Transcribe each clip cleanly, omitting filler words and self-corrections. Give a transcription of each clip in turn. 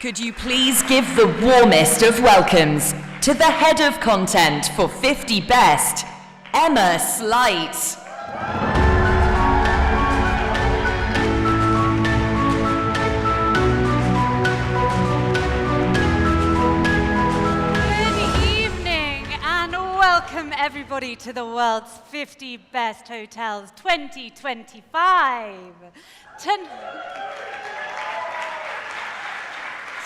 Could you please give the warmest of welcomes to the head of content for 50 Best, Emma Slight. Welcome everybody to the world's 50 best hotels 2025.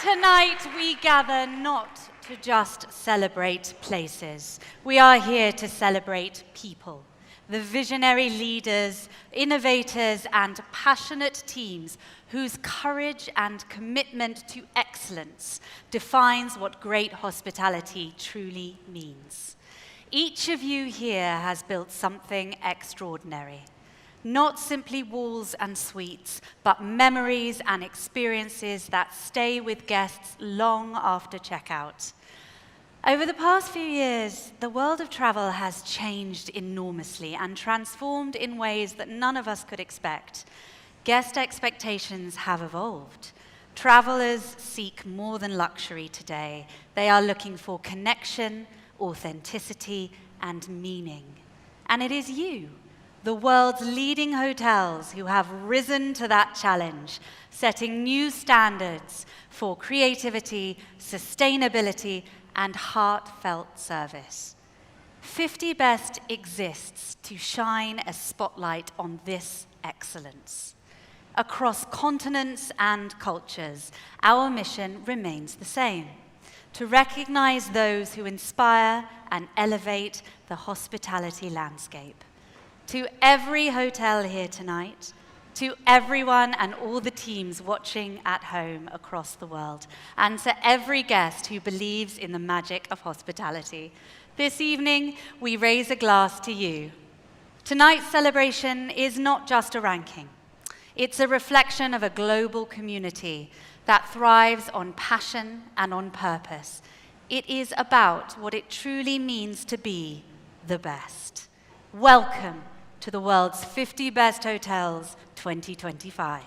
Tonight we gather not to just celebrate places. We are here to celebrate people, the visionary leaders, innovators, and passionate teams whose courage and commitment to excellence defines what great hospitality truly means. Each of you here has built something extraordinary. Not simply walls and suites, but memories and experiences that stay with guests long after checkout. Over the past few years, the world of travel has changed enormously and transformed in ways that none of us could expect. Guest expectations have evolved. Travelers seek more than luxury today. They are looking for connection, authenticity, and meaning. And it is you, the world's leading hotels, who have risen to that challenge, setting new standards for creativity, sustainability, and heartfelt service. 50 Best exists to shine a spotlight on this excellence. Across continents and cultures, our mission remains the same: to recognize those who inspire and elevate the hospitality landscape. To every hotel here tonight, to everyone and all the teams watching at home across the world, and to every guest who believes in the magic of hospitality, this evening we raise a glass to you. Tonight's celebration is not just a ranking. It's a reflection of a global community that thrives on passion and on purpose. It is about what it truly means to be the best. Welcome to the world's 50 Best Hotels 2025.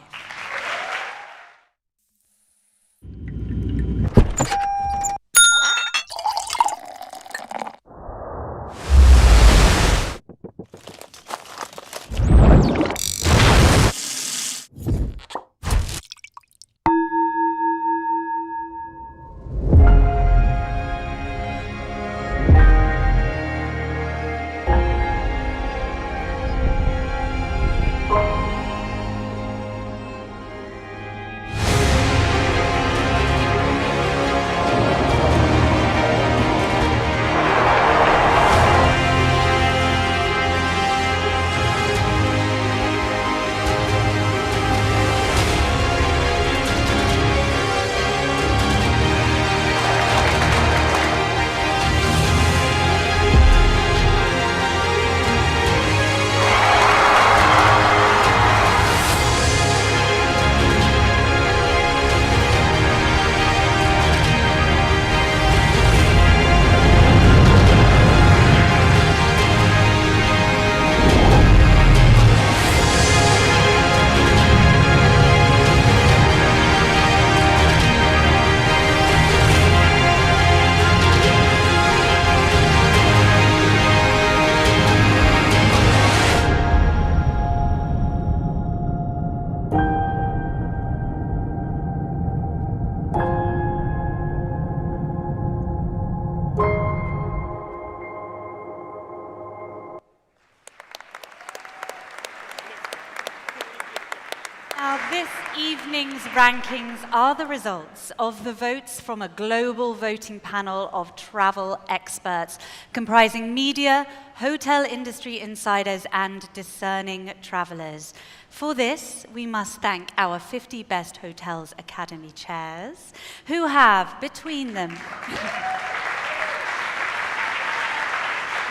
This evening's rankings are the results of the votes from a global voting panel of travel experts comprising media, hotel industry insiders, and discerning travelers. For this, we must thank our 50 Best Hotels Academy chairs, who have, between them,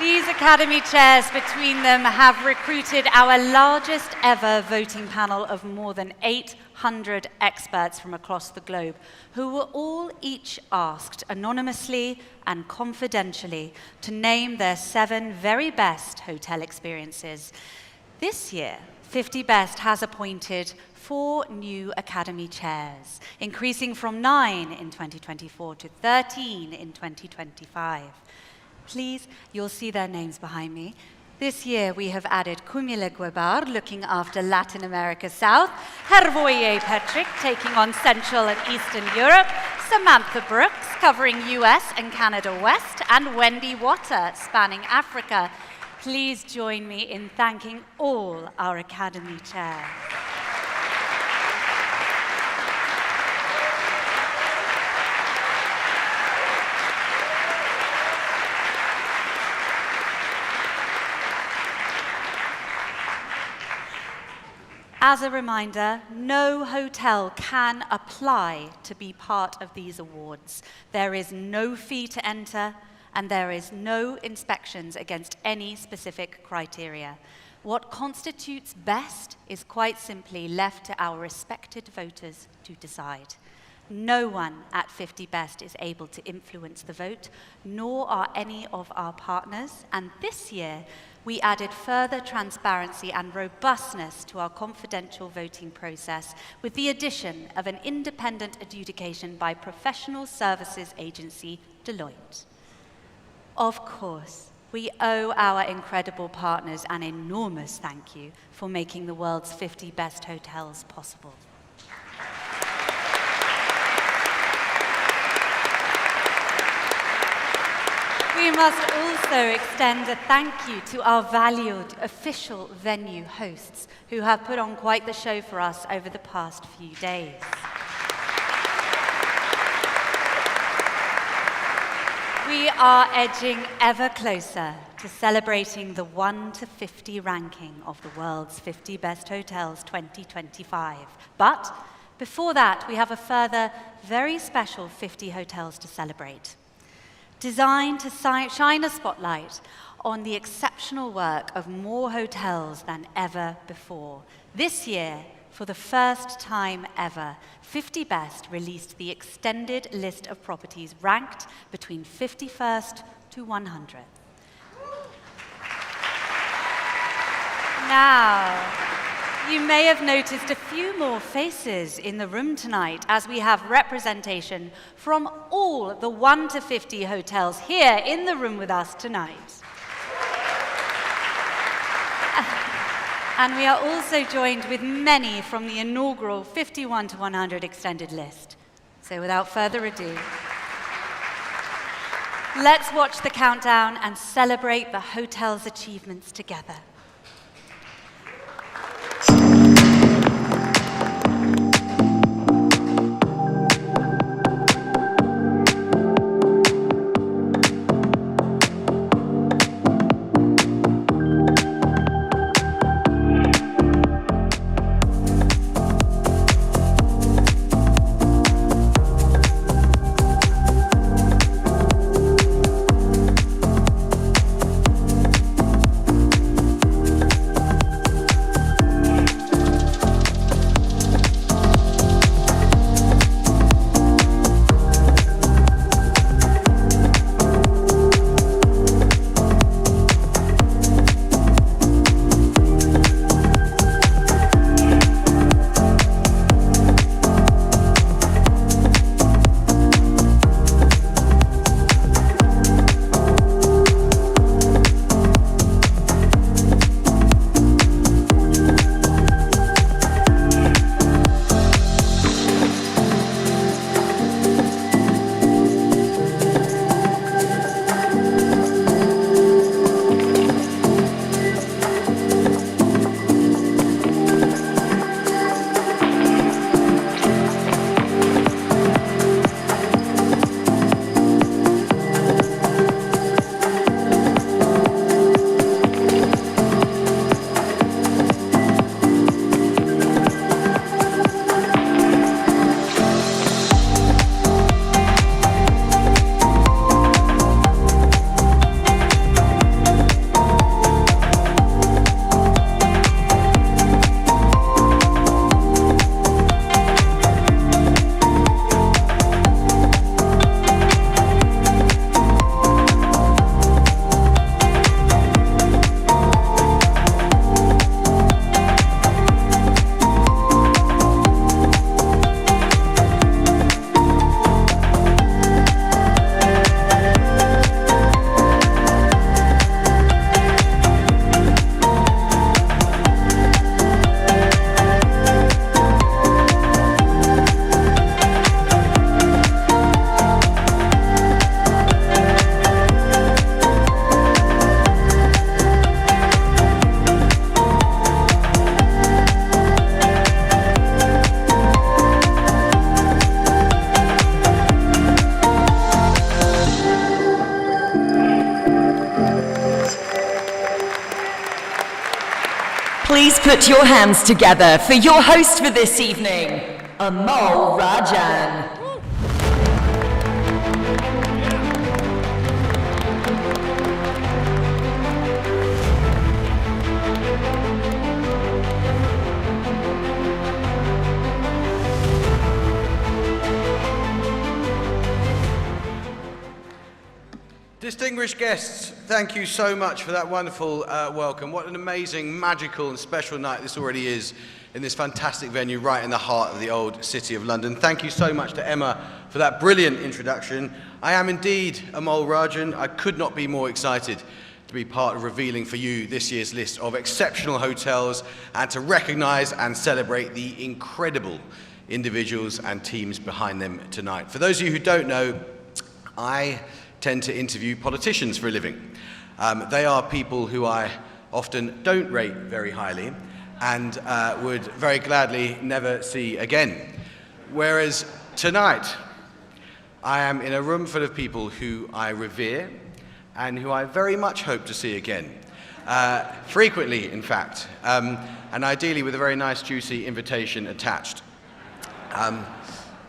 these Academy chairs between them have recruited our largest ever voting panel of more than 800 experts from across the globe, who were all each asked anonymously and confidentially to name their 7 very best hotel experiences. This year, 50 Best has appointed 4 new Academy chairs, increasing from 9 in 2024 to 13 in 2025. Please, you'll see their names behind me. This year we have added Cumile Guebar, looking after Latin America South, Hervoye Patrick, taking on Central and Eastern Europe, Samantha Brooks, covering US and Canada West, and Wendy Watter, spanning Africa. Please join me in thanking all our Academy chairs. As a reminder, no hotel can apply to be part of these awards. There is no fee to enter, and there is no inspections against any specific criteria. What constitutes best is quite simply left to our respected voters to decide. No one at 50 Best is able to influence the vote, nor are any of our partners, and this year, we added further transparency and robustness to our confidential voting process with the addition of an independent adjudication by professional services agency Deloitte. Of course, we owe our incredible partners an enormous thank you for making the world's 50 best hotels possible. We must also extend a thank you to our valued official venue hosts who have put on quite the show for us over the past few days. We are edging ever closer to celebrating the 1 to 50 ranking of the world's 50 best hotels 2025. But before that, we have a further very special 50 hotels to celebrate. Designed to shine a spotlight on the exceptional work of more hotels than ever before. This year, for the first time ever, 50 Best released the extended list of properties ranked between 51st to 100th. Now, you may have noticed a few more faces in the room tonight as we have representation from all the 1 to 50 hotels here in the room with us tonight. And we are also joined with many from the inaugural 51 to 100 extended list. So without further ado, let's watch the countdown and celebrate the hotel's achievements together. put your hands together for your host for this evening, Amol Rajan. Distinguished guests, thank you so much for that wonderful welcome. What an amazing, magical and special night this already is in this fantastic venue right in the heart of the old city of London. Thank you so much to Emma for that brilliant introduction. I am indeed Amol Rajan. I could not be more excited to be part of revealing for you this year's list of exceptional hotels and to recognise and celebrate the incredible individuals and teams behind them tonight. For those of you who don't know, I tend to interview politicians for a living. They are people who I often don't rate very highly and would very gladly never see again. Whereas tonight, I am in a room full of people who I revere and who I very much hope to see again. Frequently, in fact, and ideally with a very nice, juicy invitation attached.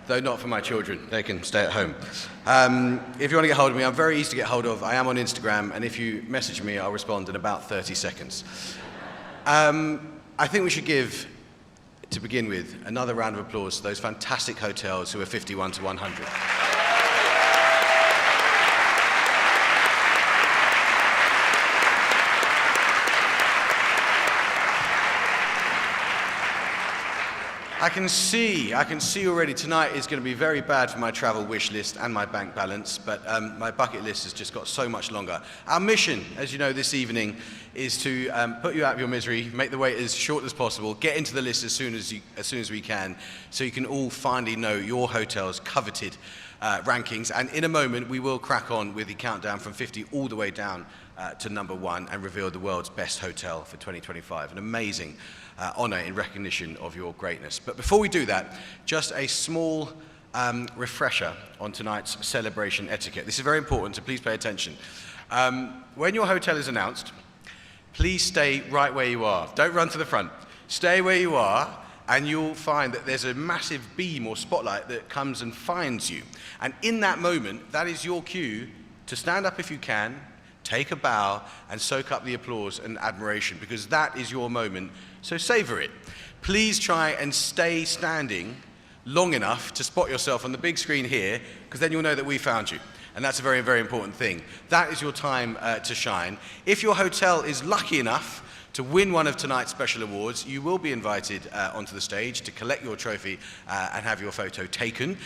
Though not for my children, they can stay at home. If you want to get hold of me, I'm very easy to get hold of. I am on Instagram, and if you message me, I'll respond in about 30 seconds. I think we should give, to begin with, another round of applause to those fantastic hotels who are 51 to 100. I can see already tonight is going to be very bad for my travel wish list and my bank balance, but my bucket list has just got so much longer. Our mission, as you know, this evening is to put you out of your misery, make the wait as short as possible, get into the list as soon as we can, so you can all finally know your hotel's coveted rankings. And in a moment, we will crack on with the countdown from 50 all the way down to number 1 and reveal the world's best hotel for 2025. An amazing honour in recognition of your greatness. But before we do that, just a small refresher on tonight's celebration etiquette. This is very important, so please pay attention. When your hotel is announced, please stay right where you are. Don't run to the front. Stay where you are, and you'll find that there's a massive beam or spotlight that comes and finds you. And in that moment, that is your cue to stand up if you can, take a bow, and soak up the applause and admiration, because that is your moment. So savor it. Please try and stay standing long enough to spot yourself on the big screen here, because then you'll know that we found you. And that's a very, very important thing. That is your time to shine. If your hotel is lucky enough to win one of tonight's special awards, you will be invited onto the stage to collect your trophy and have your photo taken.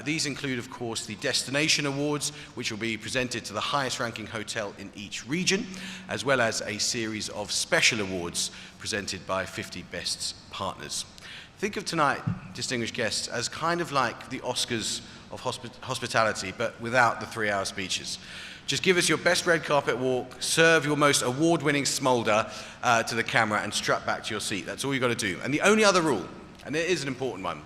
These include, of course, the Destination Awards, which will be presented to the highest ranking hotel in each region, as well as a series of special awards presented by 50 Best's partners. Think of tonight, distinguished guests, as kind of like the Oscars of hospitality, but without the 3-hour speeches. Just give us your best red carpet walk, serve your most award-winning smolder to the camera, and strut back to your seat. That's all you've got to do. And the only other rule, and it is an important one,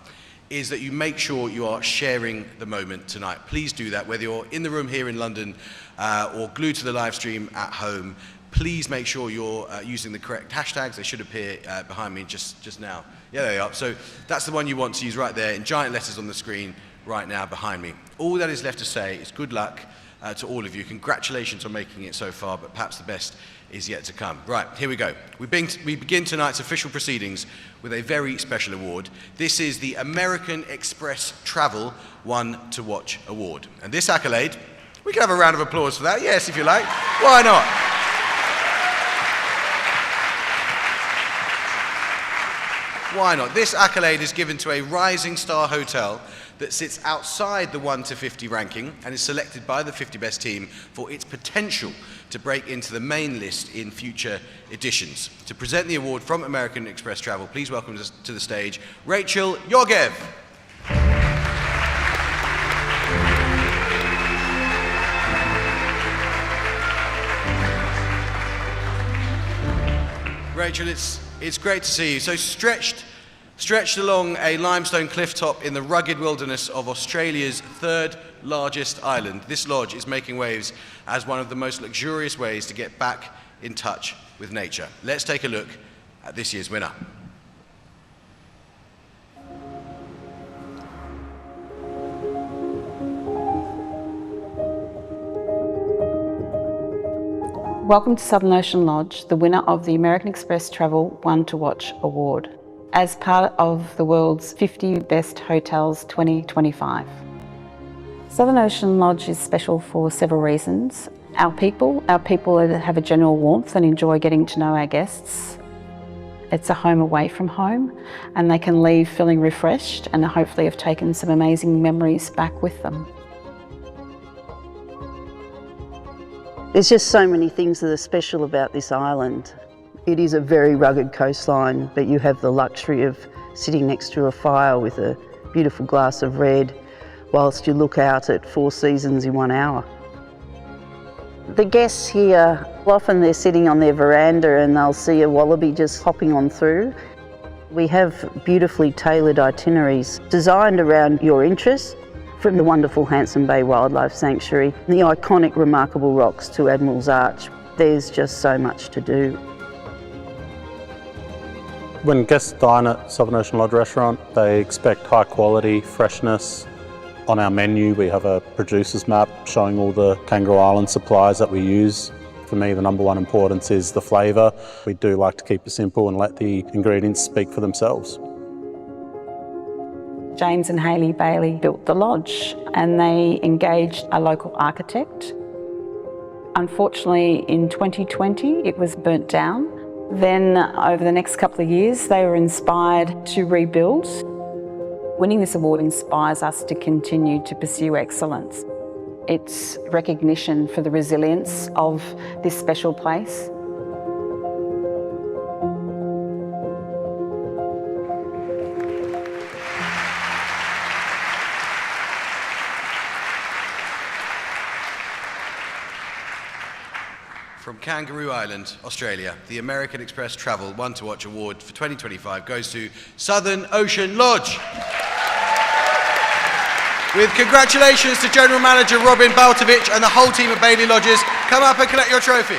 is that you make sure you are sharing the moment tonight. Please do that, whether you're in the room here in London or glued to the live stream at home. Please make sure you're using the correct hashtags. They should appear behind me just now. Yeah, there they are. So that's the one you want to use right there in giant letters on the screen right now behind me. All that is left to say is good luck to all of you. Congratulations on making it so far, but perhaps the best is yet to come. Right, here we go. We begin tonight's official proceedings with a very special award. This is the American Express Travel One to Watch Award. And this accolade, we can have a round of applause for that, yes, if you like. Why not? Why not? This accolade is given to a rising star hotel that sits outside the 1 to 50 ranking and is selected by the 50 Best team for its potential to break into the main list in future editions. To present the award from American Express Travel, please welcome to the stage Rachel Yogev. Rachel, it's great to see you. So stretched along a limestone cliff top in the rugged wilderness of Australia's third largest island, this lodge is making waves as one of the most luxurious ways to get back in touch with nature. Let's take a look at this year's winner. Welcome to Southern Ocean Lodge, the winner of the American Express Travel One to Watch Award, as part of the world's 50 Best Hotels 2025. Southern Ocean Lodge is special for several reasons. Our people have a general warmth and enjoy getting to know our guests. It's a home away from home, and they can leave feeling refreshed and hopefully have taken some amazing memories back with them. There's just so many things that are special about this island. It is a very rugged coastline, but you have the luxury of sitting next to a fire with a beautiful glass of red whilst you look out at 4 seasons in 1 hour. The guests here, often they're sitting on their veranda and they'll see a wallaby just hopping on through. We have beautifully tailored itineraries designed around your interests, from the wonderful Handsome Bay Wildlife Sanctuary, the iconic Remarkable Rocks to Admiral's Arch. There's just so much to do. When guests dine at Southern Ocean Lodge restaurant, they expect high quality, freshness. On our menu, we have a producer's map showing all the Kangaroo Island supplies that we use. For me, the number one importance is the flavour. We do like to keep it simple and let the ingredients speak for themselves. James and Hayley Bailey built the lodge and they engaged a local architect. Unfortunately, in 2020, it was burnt down. Then over the next couple of years, they were inspired to rebuild. Winning this award inspires us to continue to pursue excellence. It's recognition for the resilience of this special place. From Kangaroo Island, Australia, the American Express Travel One to Watch Award for 2025 goes to Southern Ocean Lodge. With congratulations to General Manager Robin Baltovich and the whole team at Bailey Lodges. Come up and collect your trophy.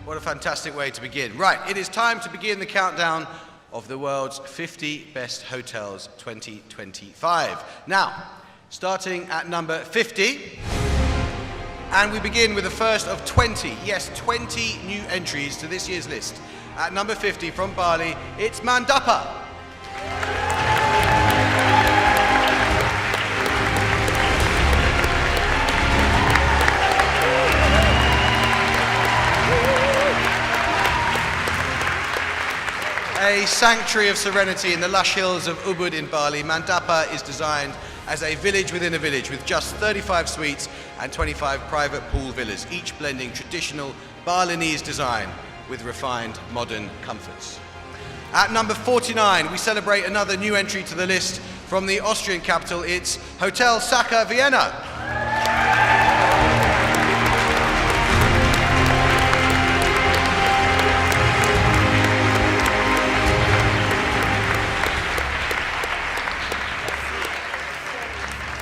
What a fantastic way to begin. Right, it is time to begin the countdown of the world's 50 best hotels 2025. Now, starting at number 50, and we begin with the first of 20, yes, 20 new entries to this year's list. At number 50 from Bali, it's Mandapa. A sanctuary of serenity in the lush hills of Ubud in Bali, Mandapa is designed as a village within a village with just 35 suites and 25 private pool villas, each blending traditional Balinese design with refined modern comforts. At number 49, we celebrate another new entry to the list from the Austrian capital. It's Hotel Saka Vienna.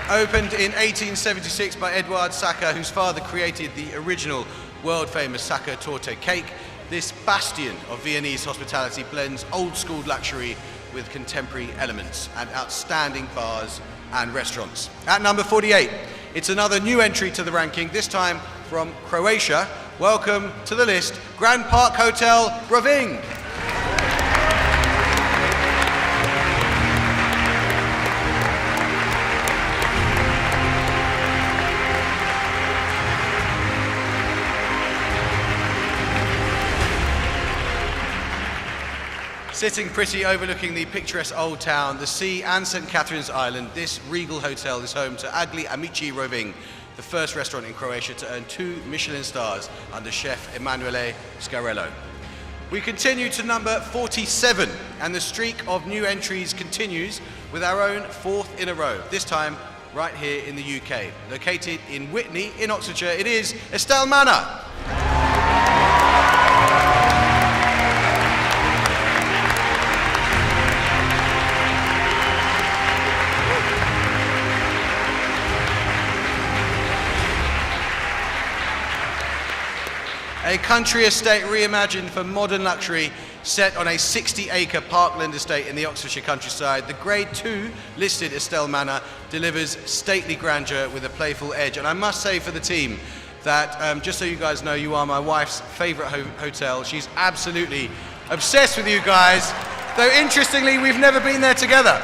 Opened in 1876 by Eduard Saka, whose father created the original world-famous Saka Torte cake, this bastion of Viennese hospitality blends old-school luxury with contemporary elements and outstanding bars and restaurants. At number 48, it's another new entry to the ranking, this time from Croatia. Welcome to the list, Grand Park Hotel Rovinj. Sitting pretty overlooking the picturesque old town, the sea and St. Catherine's Island, this regal hotel is home to Agli Amici Rovinj, the first restaurant in Croatia to earn 2 Michelin stars under chef Emanuele Scarello. We continue to number 47, and the streak of new entries continues with our own 4th in a row, this time right here in the UK. Located in Witney in Oxfordshire, it is Estelle Manor. A country estate reimagined for modern luxury, set on a 60-acre parkland estate in the Oxfordshire countryside. The Grade 2 listed Estelle Manor delivers stately grandeur with a playful edge. And I must say for the team that, just so you guys know, you are my wife's favourite hotel. She's absolutely obsessed with you guys, though interestingly, we've never been there together.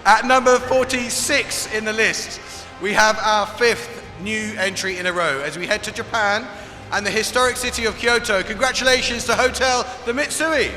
At number 46 in the list, we have our 5th new entry in a row as we head to Japan and the historic city of Kyoto. Congratulations to Hotel the Mitsui.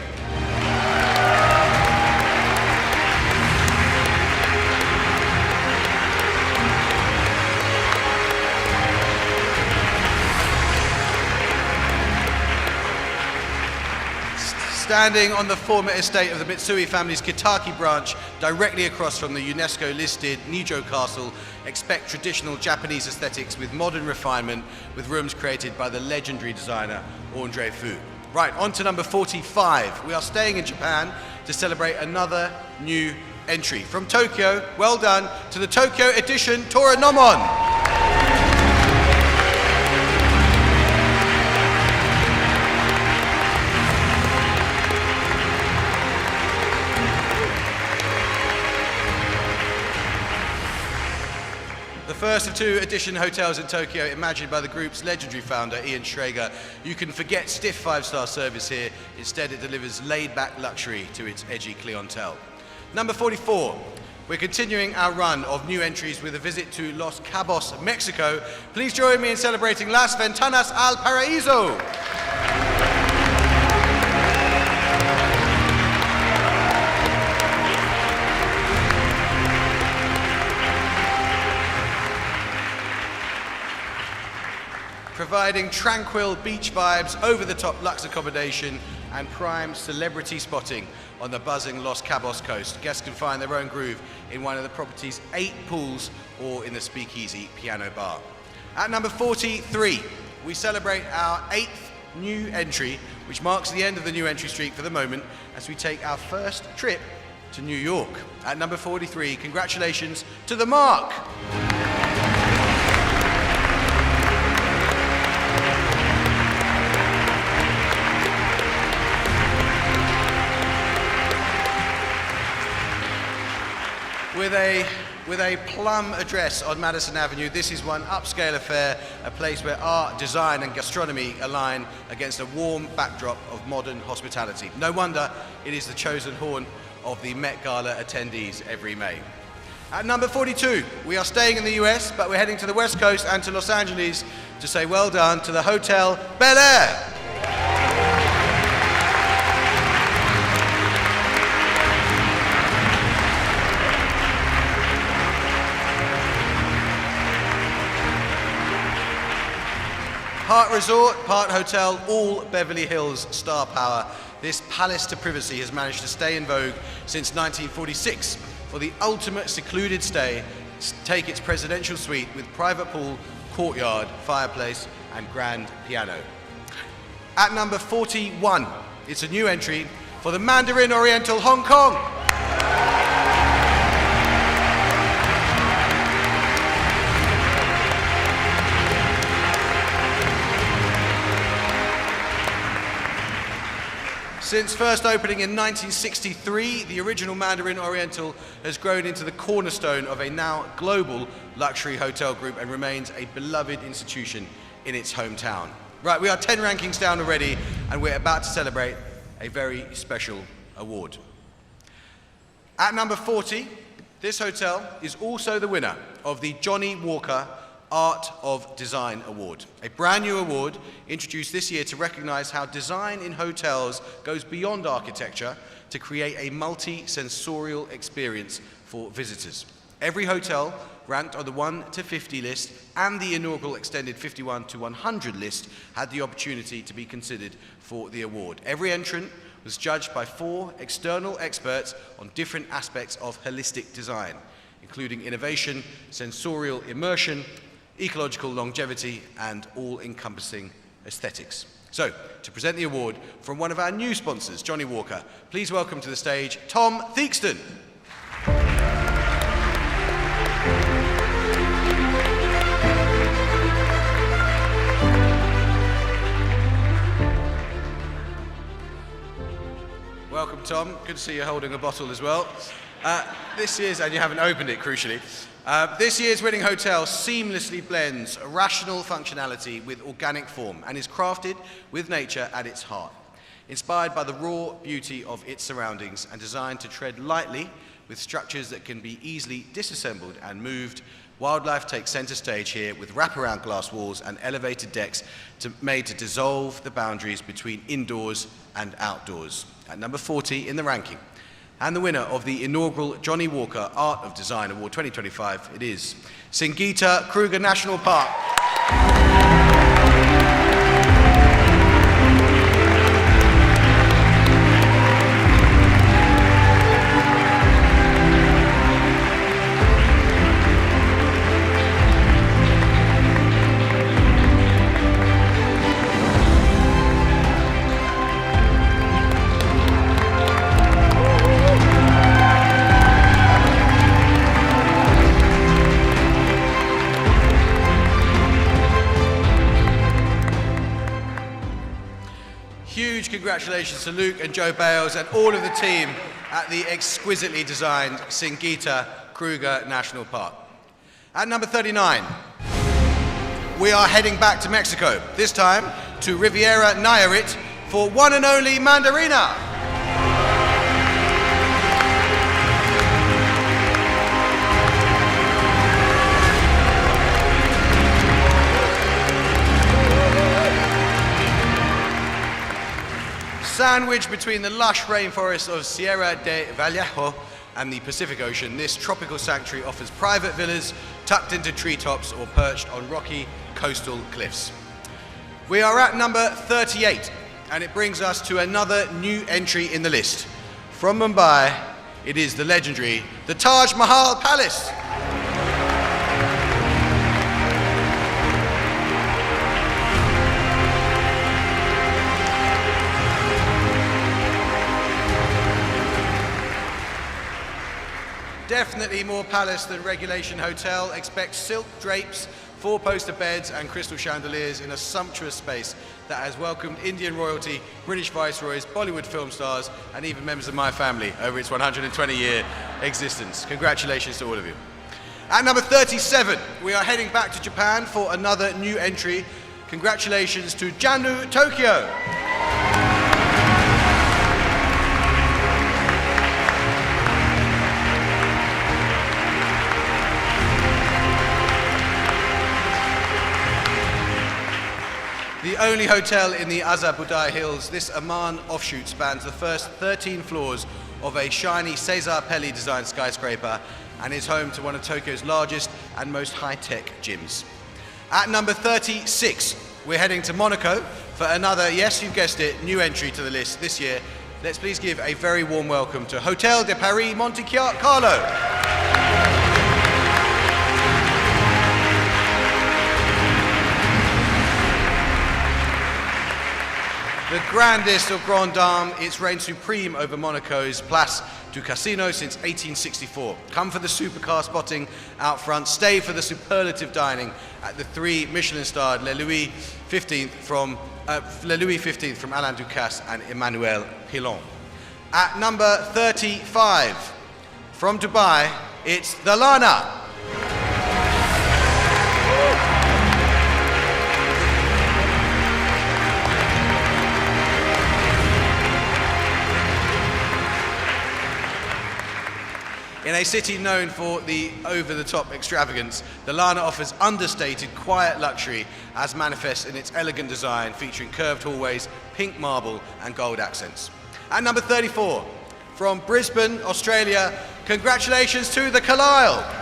Standing on the former estate of the Mitsui family's Kitaki branch, directly across from the UNESCO-listed Nijo Castle, expect traditional Japanese aesthetics with modern refinement, with rooms created by the legendary designer Andre Fu. Right, on to number 45. We are staying in Japan to celebrate another new entry. From Tokyo, well done to the Tokyo edition Toranomon. The first of 2 Edition hotels in Tokyo, imagined by the group's legendary founder, Ian Schrager. You can forget stiff 5-star service here. Instead, it delivers laid-back luxury to its edgy clientele. Number 44. We're continuing our run of new entries with a visit to Los Cabos, Mexico. Please join me in celebrating Las Ventanas al Paraíso. Providing tranquil beach vibes, over-the-top luxe accommodation, and prime celebrity spotting on the buzzing Los Cabos coast. Guests can find their own groove in one of the property's 8 pools or in the Speakeasy piano bar. At number 43, we celebrate our 8th new entry, which marks the end of the new entry streak for the moment, as we take our first trip to New York. At number 43, congratulations to The Mark. With a plum address on Madison Avenue, this is one upscale affair, a place where art, design and gastronomy align against a warm backdrop of modern hospitality. No wonder it is the chosen haunt of the Met Gala attendees every May. At number 42, we are staying in the US, but we're heading to the West Coast and to Los Angeles to say well done to the Hotel Bel Air. Part resort, part hotel, all Beverly Hills star power. This palace to privacy has managed to stay in vogue since 1946 for the ultimate secluded stay. Take its presidential suite with private pool, courtyard, fireplace, and grand piano. At number 41, it's a new entry for the Mandarin Oriental Hong Kong. Since first opening in 1963, the original Mandarin Oriental has grown into the cornerstone of a now global luxury hotel group and remains a beloved institution in its hometown. Right, we are 10 rankings down already, and we're about to celebrate a very special award. At number 40, this hotel is also the winner of the Johnny Walker Art of Design Award, a brand new award introduced this year to recognise how design in hotels goes beyond architecture to create a multi-sensorial experience for visitors. Every hotel ranked on the 1 to 50 list and the inaugural extended 51 to 100 list had the opportunity to be considered for the award. Every entrant was judged by 4 external experts on different aspects of holistic design, including innovation, sensorial immersion, ecological longevity, and all-encompassing aesthetics. So, to present the award from one of our new sponsors, Johnny Walker, please welcome to the stage Tom Theakston. Welcome, Tom. Good to see you holding a bottle as well. This year's, and you haven't opened it, crucially. This year's winning hotel seamlessly blends rational functionality with organic form and is crafted with nature at its heart. Inspired by the raw beauty of its surroundings and designed to tread lightly with structures that can be easily disassembled and moved, wildlife takes center stage here with wraparound glass walls and elevated decks made to dissolve the boundaries between indoors and outdoors. At number 40 in the ranking, and the winner of the inaugural Johnny Walker Art of Design Award 2025, it is Singita Kruger National Park. Huge congratulations to Luke and Joe Bales and all of the team at the exquisitely designed Singita Kruger National Park. At number 39, we are heading back to Mexico, this time to Riviera Nayarit for one and only Mandarina. Sandwiched between the lush rainforests of Sierra de Vallejo and the Pacific Ocean, this tropical sanctuary offers private villas tucked into treetops or perched on rocky coastal cliffs. We are at number 38, and it brings us to another new entry in the list. From Mumbai, it is the legendary, the Taj Mahal Palace. Definitely more palace than regulation hotel. Expect silk drapes, 4-poster beds and crystal chandeliers in a sumptuous space that has welcomed Indian royalty, British viceroys, Bollywood film stars, and even members of my family over its 120-year existence. Congratulations to all of you. At number 37, we are heading back to Japan for another new entry. Congratulations to Jannu Tokyo. The only hotel in the Azabudai Hills, this Amman offshoot spans the first 13 floors of a shiny Cesar Pelli designed skyscraper and is home to one of Tokyo's largest and most high-tech gyms. At number 36, we're heading to Monaco for another, yes, you've guessed it, new entry to the list this year. Let's please give a very warm welcome to Hotel de Paris Monte Carlo. The grandest of Grand Dames, it's reigned supreme over Monaco's Place du Casino since 1864. Come for the supercar spotting out front, stay for the superlative dining at the 3 Michelin-starred Le Louis XV from Alain Ducasse and Emmanuel Pilon. At number 35, from Dubai, it's the Lana. In a city known for the over-the-top extravagance, the Lana offers understated, quiet luxury as manifest in its elegant design featuring curved hallways, pink marble and gold accents. At number 34, from Brisbane, Australia, congratulations to the Carlisle.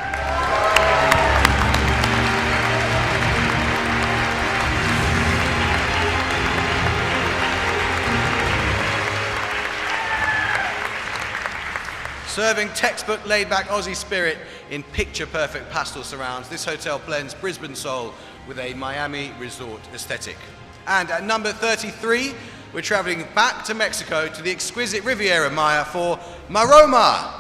Serving textbook laid-back Aussie spirit in picture-perfect pastel surrounds, this hotel blends Brisbane soul with a Miami resort aesthetic. And at number 33, we're traveling back to Mexico to the exquisite Riviera Maya for Maroma.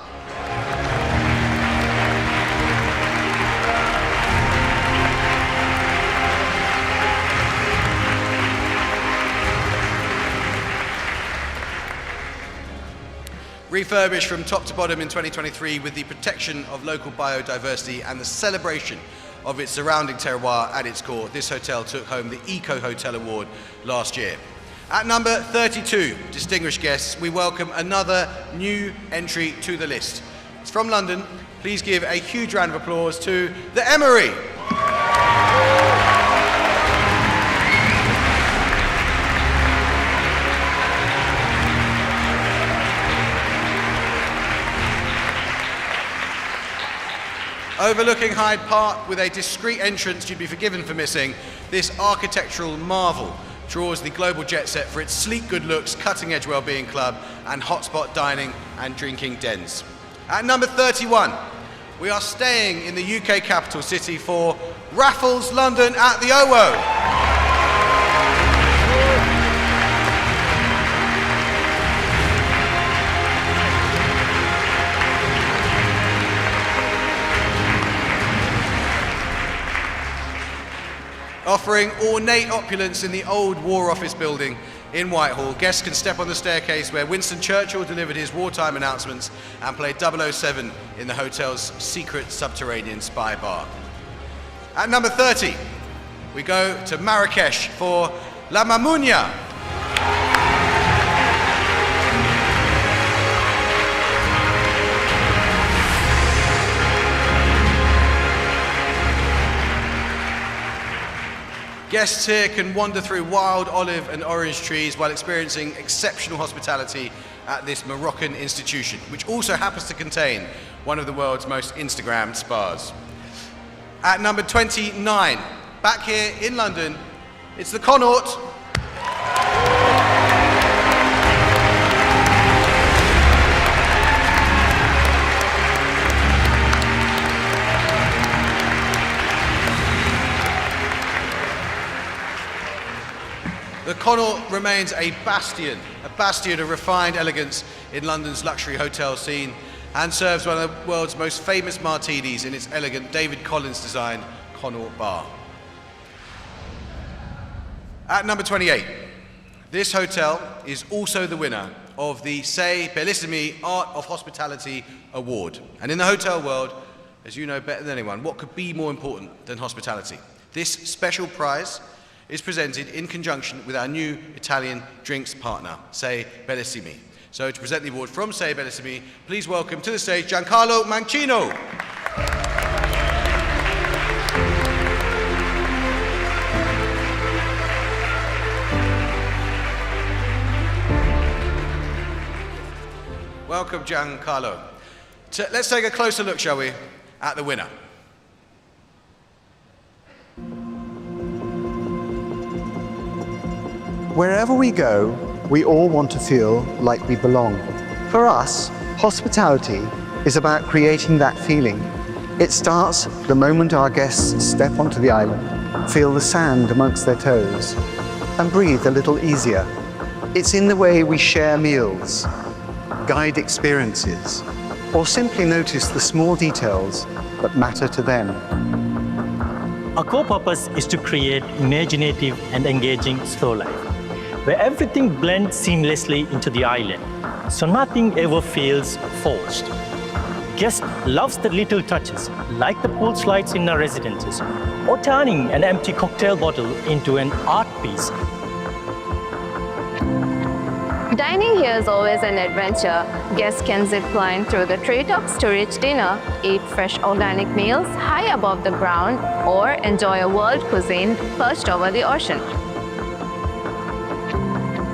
Refurbished from top to bottom in 2023 with the protection of local biodiversity and the celebration of its surrounding terroir at its core, this hotel took home the Eco Hotel Award last year. At number 32, distinguished guests, we welcome another new entry to the list. It's from London. Please give a huge round of applause to the Emery. Overlooking Hyde Park with a discreet entrance you'd be forgiven for missing, this architectural marvel draws the global jet set for its sleek good looks, cutting-edge wellbeing club and hotspot dining and drinking dens. At number 31, we are staying in the UK capital city for Raffles London at the OWO. Offering ornate opulence in the old War Office building in Whitehall, guests can step on the staircase where Winston Churchill delivered his wartime announcements and played 007 in the hotel's secret subterranean spy bar. At number 30, we go to Marrakesh for La Mamounia. Guests here can wander through wild olive and orange trees while experiencing exceptional hospitality at this Moroccan institution, which also happens to contain one of the world's most Instagrammed spas. At number 29, back here in London, it's the Connaught. The Connaught remains a bastion of refined elegance in London's luxury hotel scene and serves one of the world's most famous martinis in its elegant David Collins designed Connaught bar. At number 28, this hotel is also the winner of the Sei Bellissimi Art of Hospitality Award. And in the hotel world, as you know better than anyone, what could be more important than hospitality? This special prize is presented in conjunction with our new Italian drinks partner, Sei Bellissimi. So to present the award from Sei Bellissimi, please welcome to the stage Giancarlo Mancino. Welcome, Giancarlo. Let's take a closer look, shall we, at the winner. Wherever we go, we all want to feel like we belong. For us, hospitality is about creating that feeling. It starts the moment our guests step onto the island, feel the sand amongst their toes, and breathe a little easier. It's in the way we share meals, guide experiences, or simply notice the small details that matter to them. Our core purpose is to create imaginative and engaging slow life, where everything blends seamlessly into the island, so nothing ever feels forced. Guests love the little touches, like the pool slides in our residences, or turning an empty cocktail bottle into an art piece. Dining here is always an adventure. Guests can zip line through the treetops to reach dinner, eat fresh organic meals high above the ground, or enjoy a world cuisine perched over the ocean.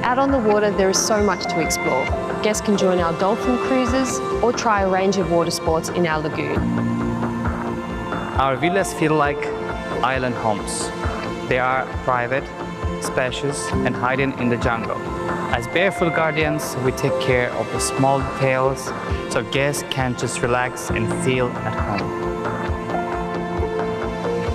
Out on the water, there is so much to explore. Guests can join our dolphin cruises or try a range of water sports in our lagoon. Our villas feel like island homes. They are private, spacious, and hidden in the jungle. As barefoot guardians, we take care of the small details so guests can just relax and feel at home.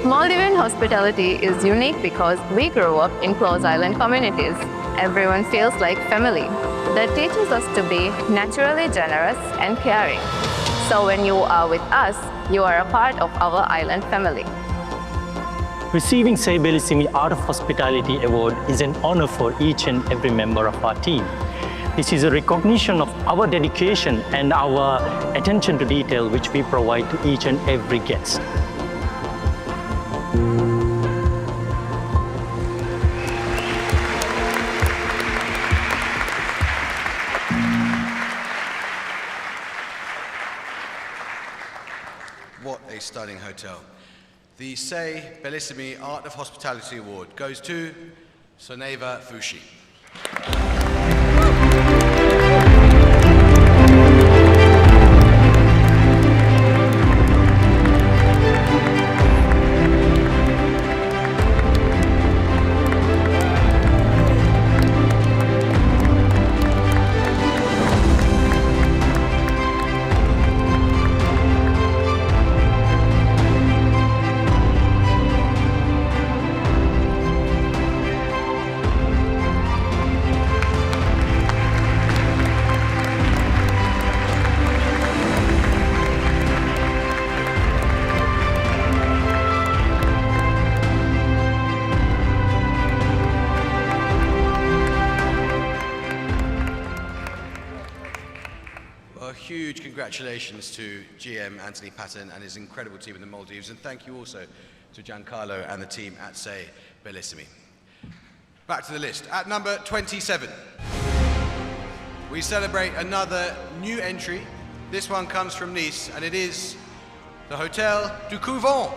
Maldivian hospitality is unique because we grew up in close island communities. Everyone feels like family. That teaches us to be naturally generous and caring. So when you are with us, you are a part of our island family. Receiving Say Bellissimi Art of Hospitality Award is an honor for each and every member of our team. This is a recognition of our dedication and our attention to detail which we provide to each and every guest. What a stunning hotel. The Say Bellissimi Art of Hospitality Award goes to Soneva Fushi. Huge congratulations to GM Anthony Patton and his incredible team in the Maldives, and thank you also to Giancarlo and the team at Say Bellissimi. Back to the list. At number 27, we celebrate another new entry. This one comes from Nice, and it is the Hotel du Couvent.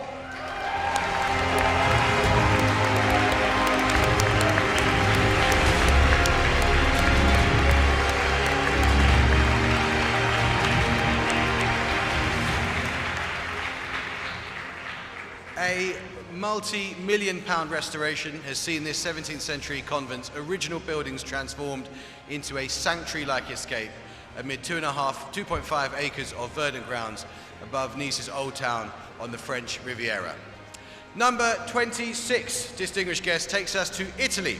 A multi-million-pound restoration has seen this 17th century convent's original buildings transformed into a sanctuary-like escape amid 2.5 acres of verdant grounds above Nice's old town on the French Riviera. Number 26, distinguished guest, takes us to Italy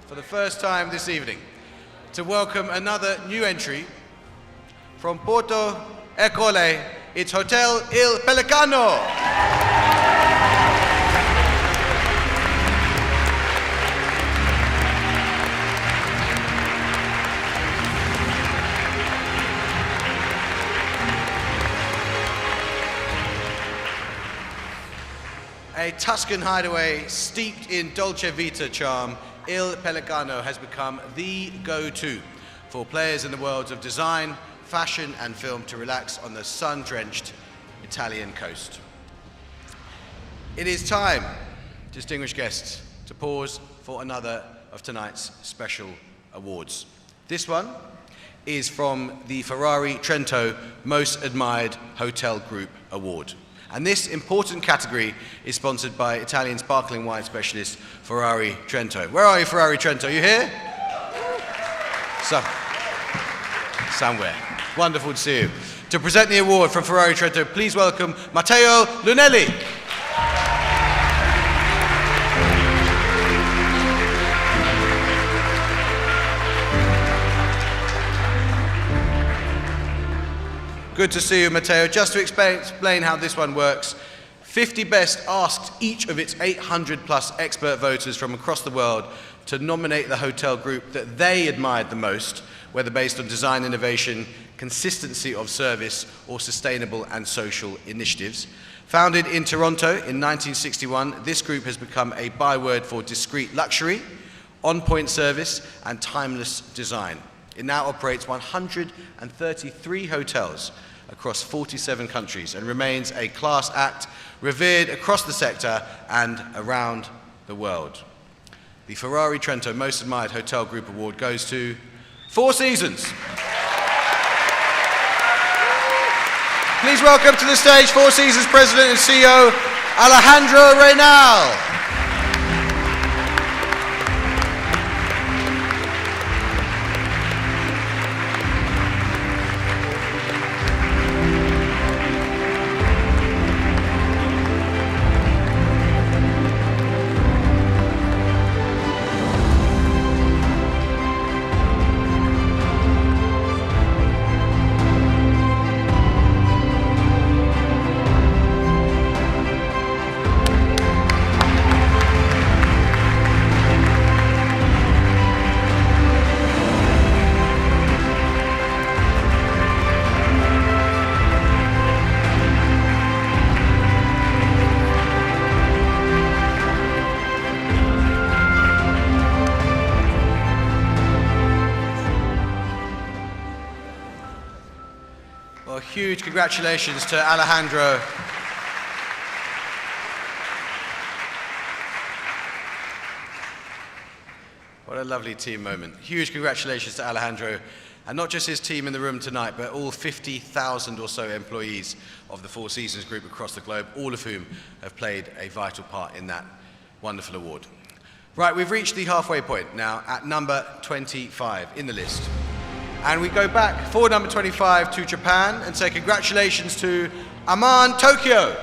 for the first time this evening to welcome another new entry from Porto Ercole. It's Hotel Il Pelicano. A Tuscan hideaway steeped in Dolce Vita charm, Il Pelicano has become the go-to for players in the worlds of design, fashion and film to relax on the sun-drenched Italian coast. It is time, distinguished guests, to pause for another of tonight's special awards. This one is from the Ferrari Trento Most Admired Hotel Group Award. And this important category is sponsored by Italian sparkling wine specialist Ferrari Trento. Where are you, Ferrari Trento? Are you here? Somewhere. Wonderful to see you. To present the award from Ferrari Trento, please welcome Matteo Lunelli. Good to see you, Matteo. Just to explain how this one works, 50 Best asked each of its 800 plus expert voters from across the world to nominate the hotel group that they admired the most, whether based on design innovation, consistency of service, or sustainable and social initiatives. Founded in Toronto in 1961, this group has become a byword for discreet luxury, on-point service, and timeless design. It now operates 133 hotels across 47 countries and remains a class act revered across the sector and around the world. The Ferrari Trento Most Admired Hotel Group Award goes to Four Seasons. Please welcome to the stage Four Seasons President and CEO, Alejandro Reynal. Huge congratulations to Alejandro. What a lovely team moment. Huge congratulations to Alejandro, and not just his team in the room tonight, but all 50,000 or so employees of the Four Seasons Group across the globe, all of whom have played a vital part in that wonderful award. Right, we've reached the halfway point now at number 25 in the list. And we go back for number 25 to Japan and say congratulations to Aman Tokyo.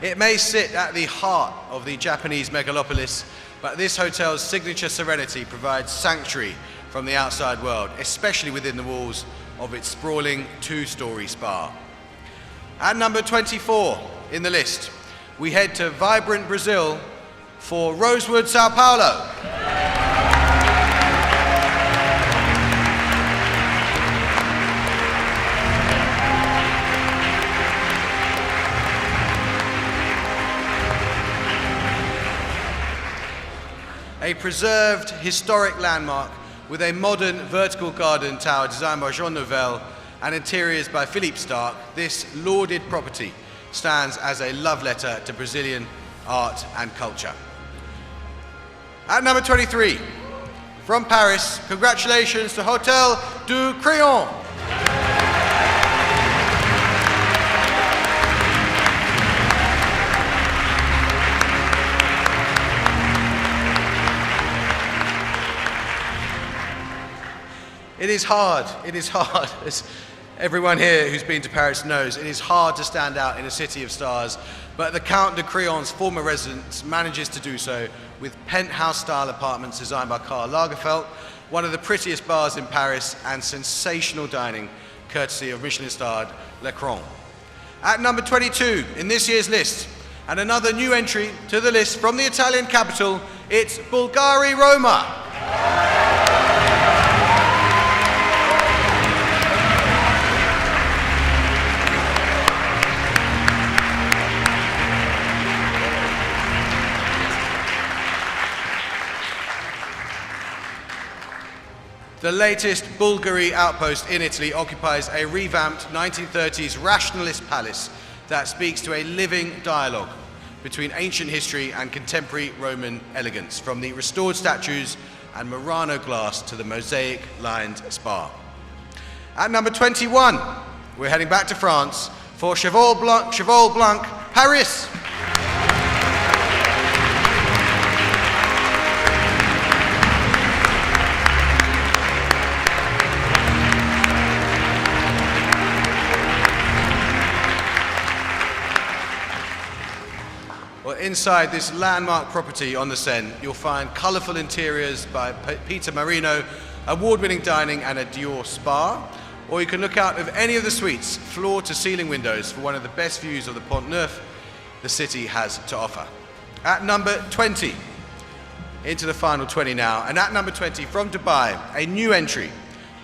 It may sit at the heart of the Japanese megalopolis, but this hotel's signature serenity provides sanctuary from the outside world, especially within the walls of its sprawling two-story spa. At number 24 in the list, we head to vibrant Brazil for Rosewood, Sao Paulo. A preserved historic landmark with a modern vertical garden tower designed by Jean Nouvel and interiors by Philippe Starck, this lauded property stands as a love letter to Brazilian art and culture. At number 23, from Paris, congratulations to Hotel du Crillon. It is hard, as everyone here who's been to Paris knows, it is hard to stand out in a city of stars, but the Count de Crillon's former residence manages to do so with penthouse-style apartments designed by Karl Lagerfeld, one of the prettiest bars in Paris, and sensational dining, courtesy of Michelin-starred Le Cron. At number 22 in this year's list, and another new entry to the list from the Italian capital, it's Bulgari Roma. The latest Bulgari outpost in Italy occupies a revamped 1930s rationalist palace that speaks to a living dialogue between ancient history and contemporary Roman elegance, from the restored statues and Murano glass to the mosaic-lined spa. At number 21, we're heading back to France for Cheval Blanc, Paris. Inside this landmark property on the Seine, you'll find colourful interiors by Peter Marino, award-winning dining and a Dior spa, or you can look out of any of the suites, floor-to-ceiling windows, for one of the best views of the Pont Neuf the city has to offer. At number 20, into the final 20 now, and at number 20 from Dubai, a new entry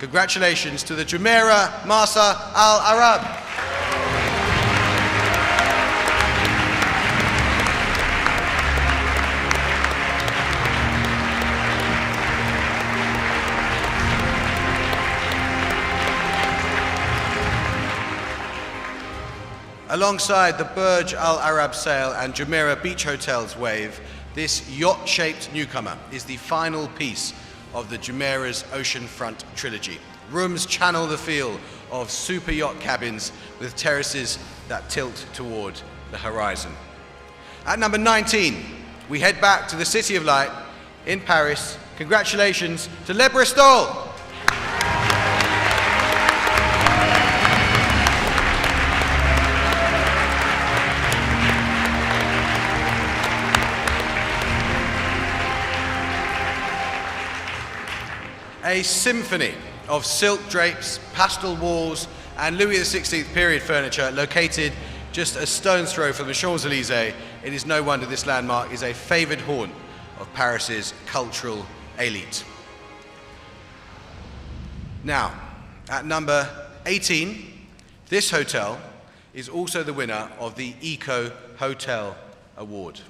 Congratulations to the Jumeirah Marsa Al Arab. Alongside the Burj Al Arab Sail and Jumeirah Beach Hotels wave, this yacht-shaped newcomer is the final piece of the Jumeirah's oceanfront trilogy. Rooms channel the feel of super yacht cabins with terraces that tilt toward the horizon. At number 19, we head back to the City of Light in Paris. Congratulations to Le Bristol. A symphony of silk drapes, pastel walls, and Louis XVI period furniture located just a stone's throw from the Champs-Élysées, it is no wonder this landmark is a favoured haunt of Paris's cultural elite. Now, at number 18, this hotel is also the winner of the Eco Hotel Award.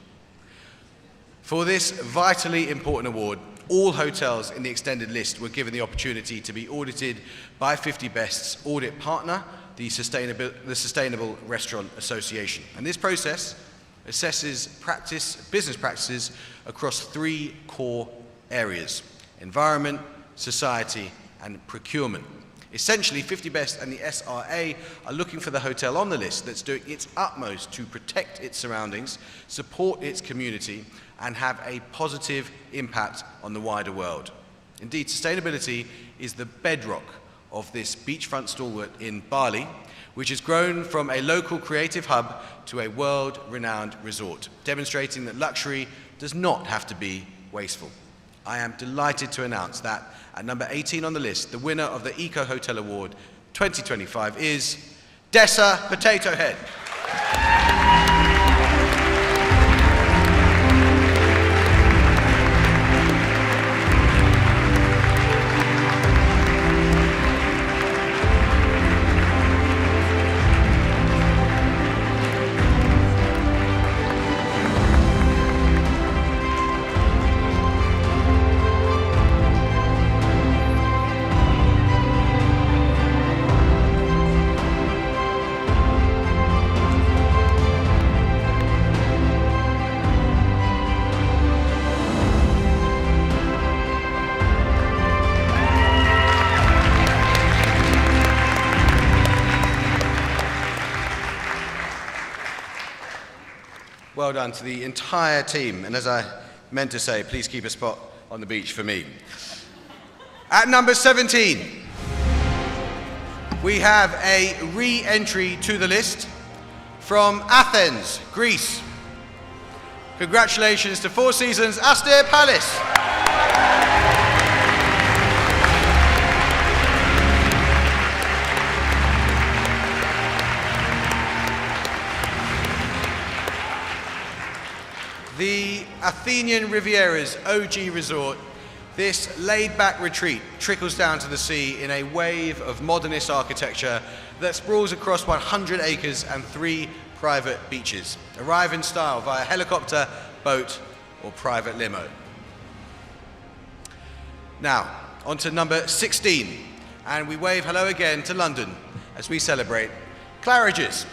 For this vitally important award, all hotels in the extended list were given the opportunity to be audited by 50 Best's audit partner, the Sustainable Restaurant Association. And this process assesses business practices across three core areas: environment, society, and procurement. Essentially, 50 Best and the SRA are looking for the hotel on the list that's doing its utmost to protect its surroundings, support its community, and have a positive impact on the wider world. Indeed, sustainability is the bedrock of this beachfront stalwart in Bali, which has grown from a local creative hub to a world-renowned resort, demonstrating that luxury does not have to be wasteful. I am delighted to announce that at number 18 on the list, the winner of the Eco Hotel Award 2025 is Dessa Potato Head. Well done to the entire team, and as I meant to say, please keep a spot on the beach for me. At number 17, we have a re-entry to the list from Athens, Greece. Congratulations to Four Seasons Astir Palace. The Athenian Riviera's OG resort, this laid-back retreat trickles down to the sea in a wave of modernist architecture that sprawls across 100 acres and 3 private beaches. Arrive in style via helicopter, boat, or private limo. Now, on to number 16, and we wave hello again to London as we celebrate Claridge's.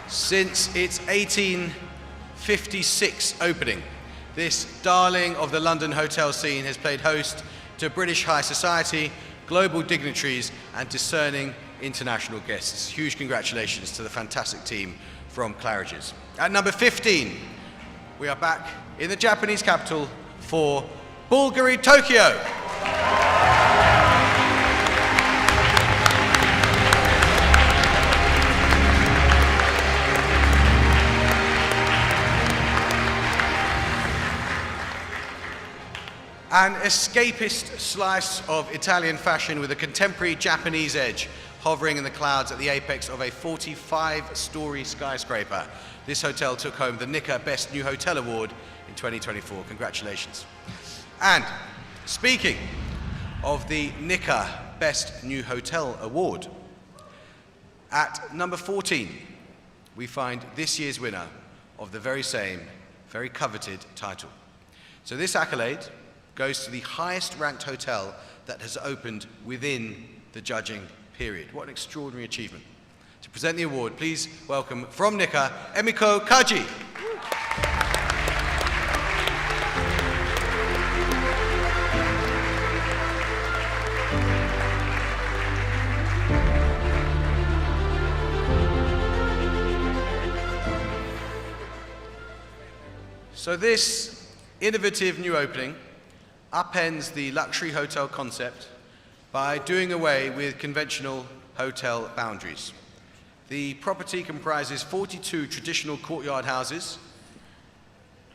Since its 1856 opening, this darling of the London hotel scene has played host to British high society, global dignitaries, and discerning international guests. Huge congratulations to the fantastic team from Claridge's. At number 15, we are back in the Japanese capital for Bulgari Tokyo. An escapist slice of Italian fashion with a contemporary Japanese edge, hovering in the clouds at the apex of a 45-story skyscraper. This hotel took home the Nika Best New Hotel Award in 2024. Congratulations. And speaking of the Nika Best New Hotel Award, at number 14, we find this year's winner of the very same, very coveted title. So this accolade goes to the highest ranked hotel that has opened within the judging period. What an extraordinary achievement. To present the award, please welcome from Nika, Emiko Kaji. So this innovative new opening upends the luxury hotel concept by doing away with conventional hotel boundaries. The property comprises 42 traditional courtyard houses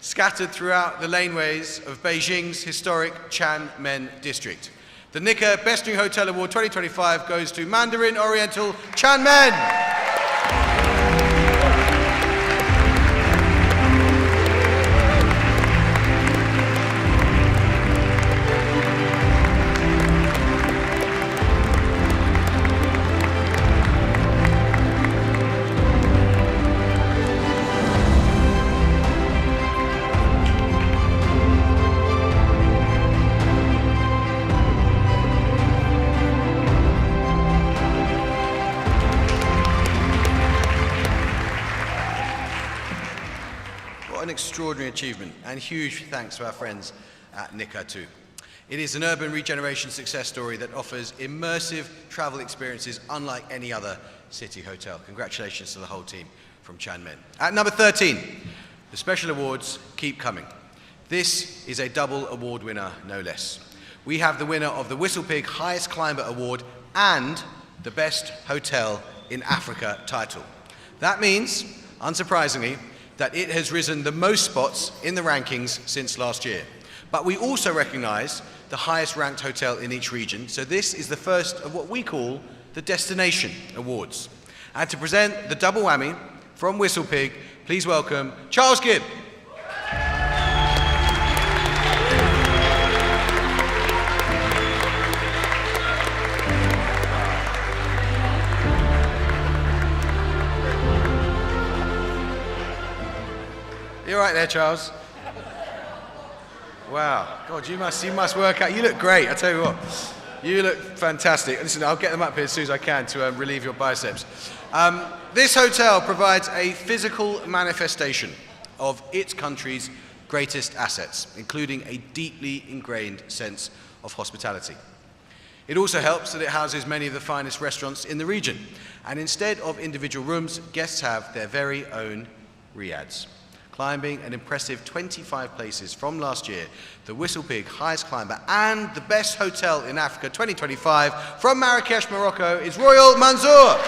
scattered throughout the laneways of Beijing's historic Tianmen district. The Nika Best New Hotel Award 2025 goes to Mandarin Oriental Tianmen. An extraordinary achievement, and huge thanks to our friends at Nika too. It is an urban regeneration success story that offers immersive travel experiences unlike any other city hotel. Congratulations to the whole team from Tianmen. At number 13, the special awards keep coming. This is a double award winner, no less. We have the winner of the Whistlepig Highest Climber Award and the Best Hotel in Africa title. That means, unsurprisingly, that it has risen the most spots in the rankings since last year. But we also recognize the highest ranked hotel in each region, so this is the first of what we call the Destination Awards. And to present the double whammy from Whistlepig, please welcome Charles Gibb. You're right there, Charles. Wow. God, you must work out. You look great, I tell you what. You look fantastic. Listen, I'll get them up here as soon as I can to relieve your biceps. This hotel provides a physical manifestation of its country's greatest assets, including a deeply ingrained sense of hospitality. It also helps that it houses many of the finest restaurants in the region. And instead of individual rooms, guests have their very own riads. Climbing an impressive 25 places from last year, the Whistlepig Highest Climber and the Best Hotel in Africa 2025 from Marrakesh, Morocco is Royal Mansour.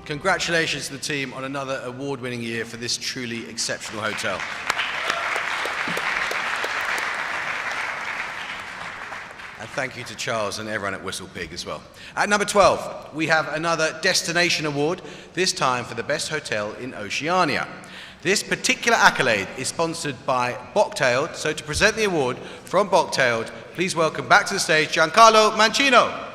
Congratulations to the team on another award-winning year for this truly exceptional hotel. And thank you to Charles and everyone at Whistlepig as well. At number 12, we have another Destination Award, this time for the Best Hotel in Oceania. This particular accolade is sponsored by Bocktailed, so to present the award from Bocktailed, please welcome back to the stage Giancarlo Mancino.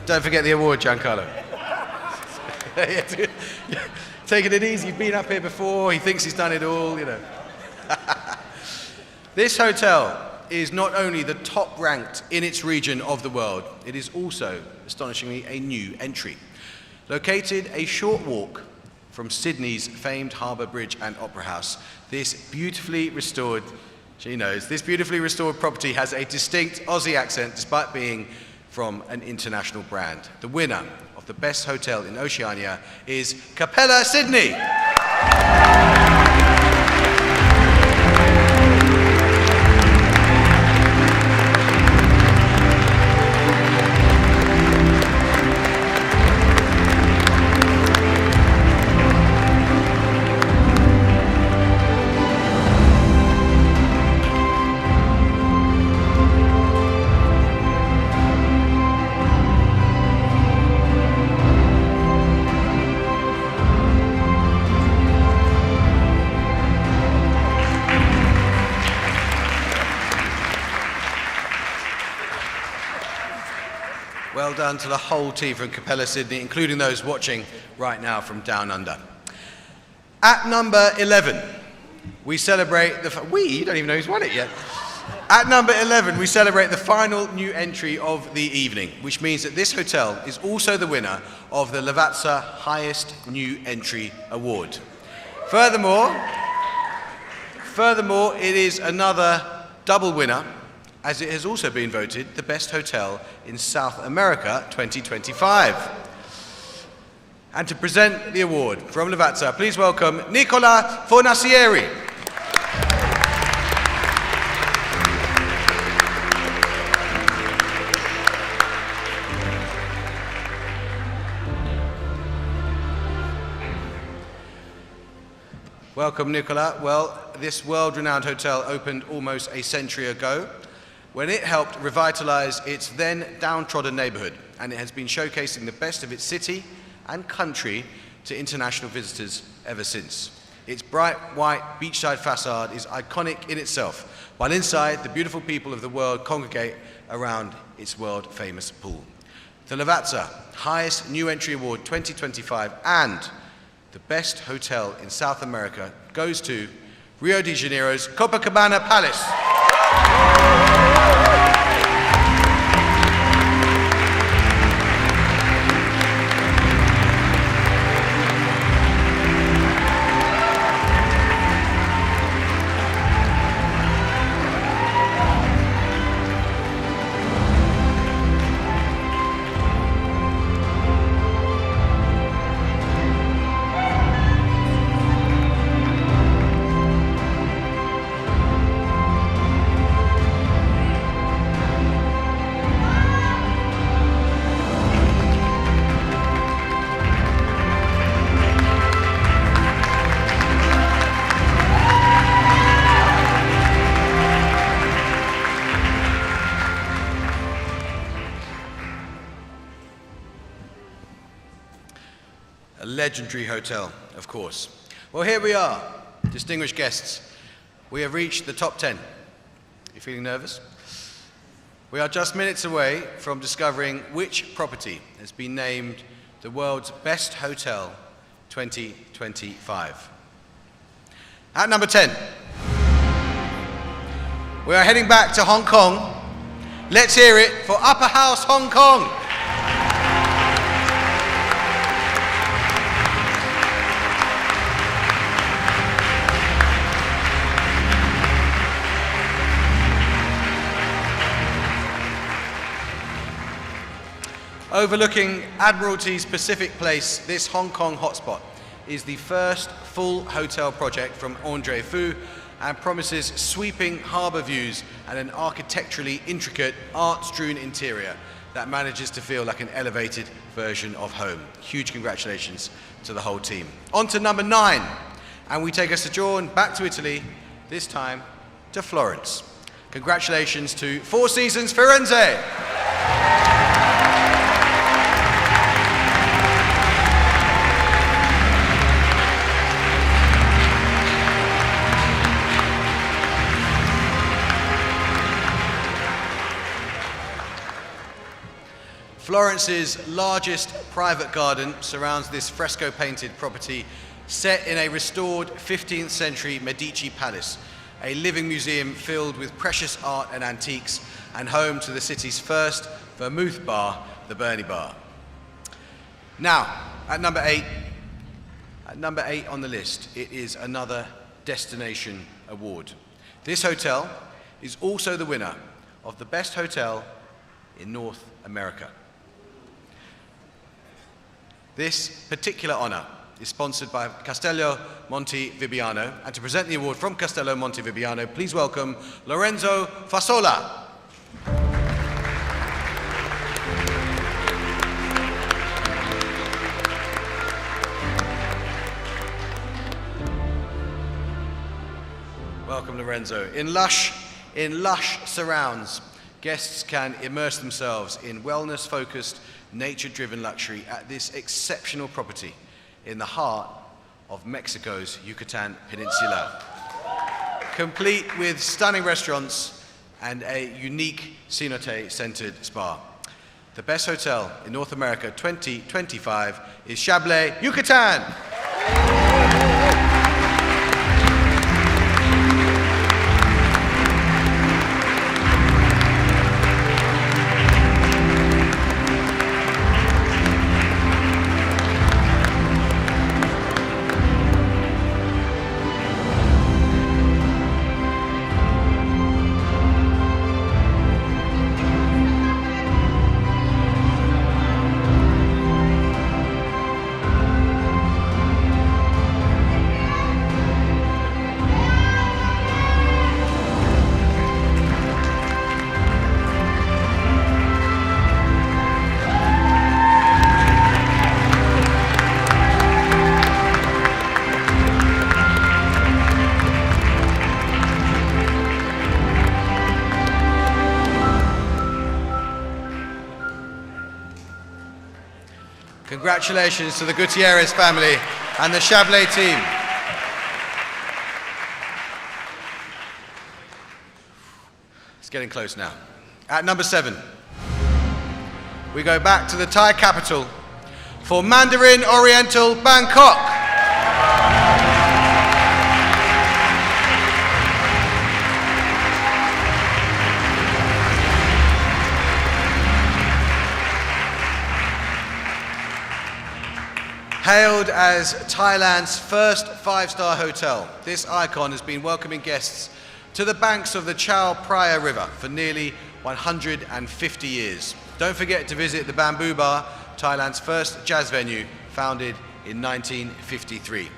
Don't forget the award, Giancarlo. Taking it easy, you've been up here before, he thinks he's done it all, you know. This hotel is not only the top ranked in its region of the world, it is also, astonishingly, a new entry. Located a short walk from Sydney's famed Harbour Bridge and Opera House, this beautifully restored, she knows, this beautifully restored property has a distinct Aussie accent despite being from an international brand. The winner of the best hotel in Oceania is Capella Sydney. Well done to the whole team from Capella Sydney, including those watching right now from down under. At number 11, we celebrate you don't even know who's won it yet. At number 11, we celebrate the final new entry of the evening, which means that this hotel is also the winner of the Lavazza Highest New Entry Award. Furthermore, it is another double winner, as it has also been voted the best hotel in South America 2025. And to present the award from Lavazza, please welcome Nicola Fornacieri. Welcome, Nicola. Well, this world-renowned hotel opened almost a century ago, when it helped revitalize its then downtrodden neighborhood, and it has been showcasing the best of its city and country to international visitors ever since. Its bright white beachside facade is iconic in itself, while inside the beautiful people of the world congregate around its world-famous pool. The Lavazza Highest New Entry Award 2025 and the best hotel in South America goes to Rio de Janeiro's Copacabana Palace. A legendary hotel, of course. Well, here we are, distinguished guests. We have reached the top 10. You feeling nervous? We are just minutes away from discovering which property has been named the world's best hotel 2025. At number 10, we are heading back to Hong Kong. Let's hear it for Upper House Hong Kong. Overlooking Admiralty's Pacific Place, this Hong Kong hotspot is the first full hotel project from Andre Fu and promises sweeping harbour views and an architecturally intricate, art-strewn interior that manages to feel like an elevated version of home. Huge congratulations to the whole team. On to number 9, and we take a sojourn back to Italy, this time to Florence. Congratulations to Four Seasons Firenze. Florence's largest private garden surrounds this fresco-painted property set in a restored 15th century Medici palace, a living museum filled with precious art and antiques, and home to the city's first vermouth bar, the Burney Bar. Now, at number eight on the list, it is another Destination Award. This hotel is also the winner of the Best Hotel in North America. This particular honor is sponsored by Castello Monte Vibbiano, and to present the award from Castello Monte Vibbiano, please welcome Lorenzo Fasola. Welcome, Lorenzo. In lush surrounds, guests can immerse themselves in wellness-focused, nature-driven luxury at this exceptional property in the heart of Mexico's Yucatan Peninsula. Complete with stunning restaurants and a unique cenote-centered spa. The Best Hotel in North America 2025 is Chablais, Yucatan. Congratulations to the Gutierrez family and the Chablais team. It's getting close now. At number 7, we go back to the Thai capital for Mandarin Oriental Bangkok. Hailed as Thailand's first 5-star hotel, this icon has been welcoming guests to the banks of the Chao Phraya River for nearly 150 years. Don't forget to visit the Bamboo Bar, Thailand's first jazz venue, founded in 1953.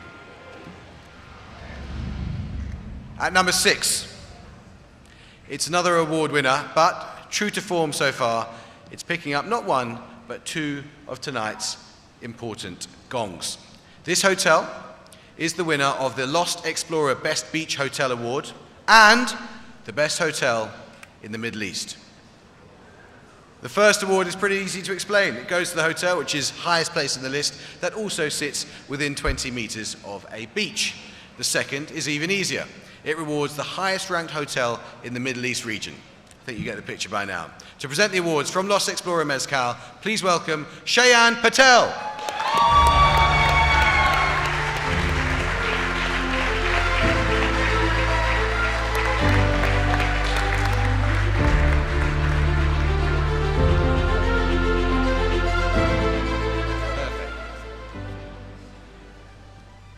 At number 6, it's another award winner, but true to form so far, it's picking up not one, but 2 of tonight's important gongs. This hotel is the winner of the Lost Explorer Best Beach Hotel Award and the Best Hotel in the Middle East. The first award is pretty easy to explain. It goes to the hotel, which is highest place in the list, that also sits within 20 meters of a beach. The second is even easier. It rewards the highest ranked hotel in the Middle East region. I think you get the picture by now. To present the awards from Lost Explorer Mezcal, please welcome Shayan Patel.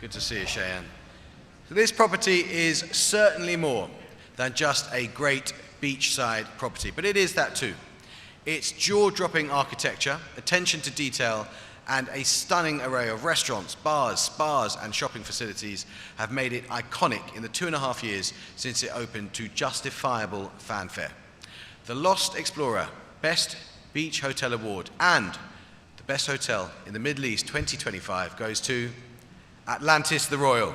Good to see you, Shayan. So this property is certainly more than just a great beachside property, but it is that too. Its jaw-dropping architecture, attention to detail, and a stunning array of restaurants, bars, spas, and shopping facilities have made it iconic in the 2.5 years since it opened to justifiable fanfare. The Lost Explorer Best Beach Hotel Award and the Best Hotel in the Middle East 2025 goes to Atlantis the Royal.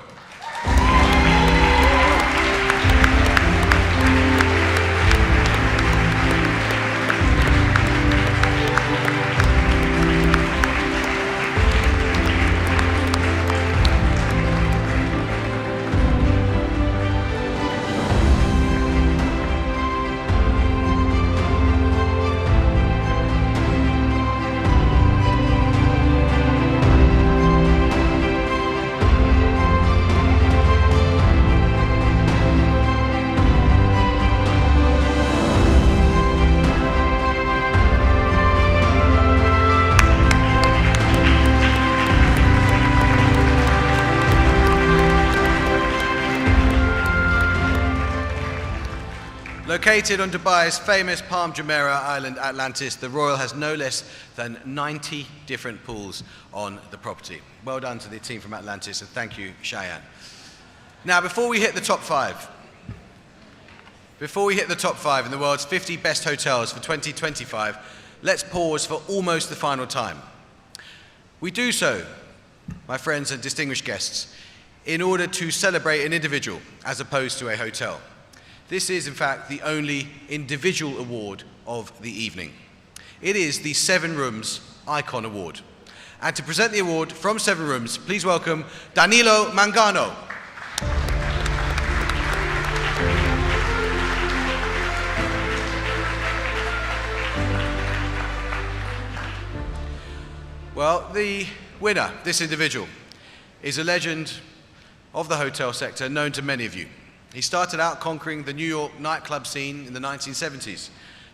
Located on Dubai's famous Palm Jumeirah island, Atlantis, the Royal has no less than 90 different pools on the property. Well done to the team from Atlantis, and thank you, Cheyenne. Now, before we hit the top five in the world's 50 best hotels for 2025, let's pause for almost the final time. We do so, my friends and distinguished guests, in order to celebrate an individual as opposed to a hotel. This is, in fact, the only individual award of the evening. It is the Seven Rooms Icon Award. And to present the award from Seven Rooms, please welcome Danilo Mangano. Well, the winner, this individual, is a legend of the hotel sector known to many of you. He started out conquering the New York nightclub scene in the 1970s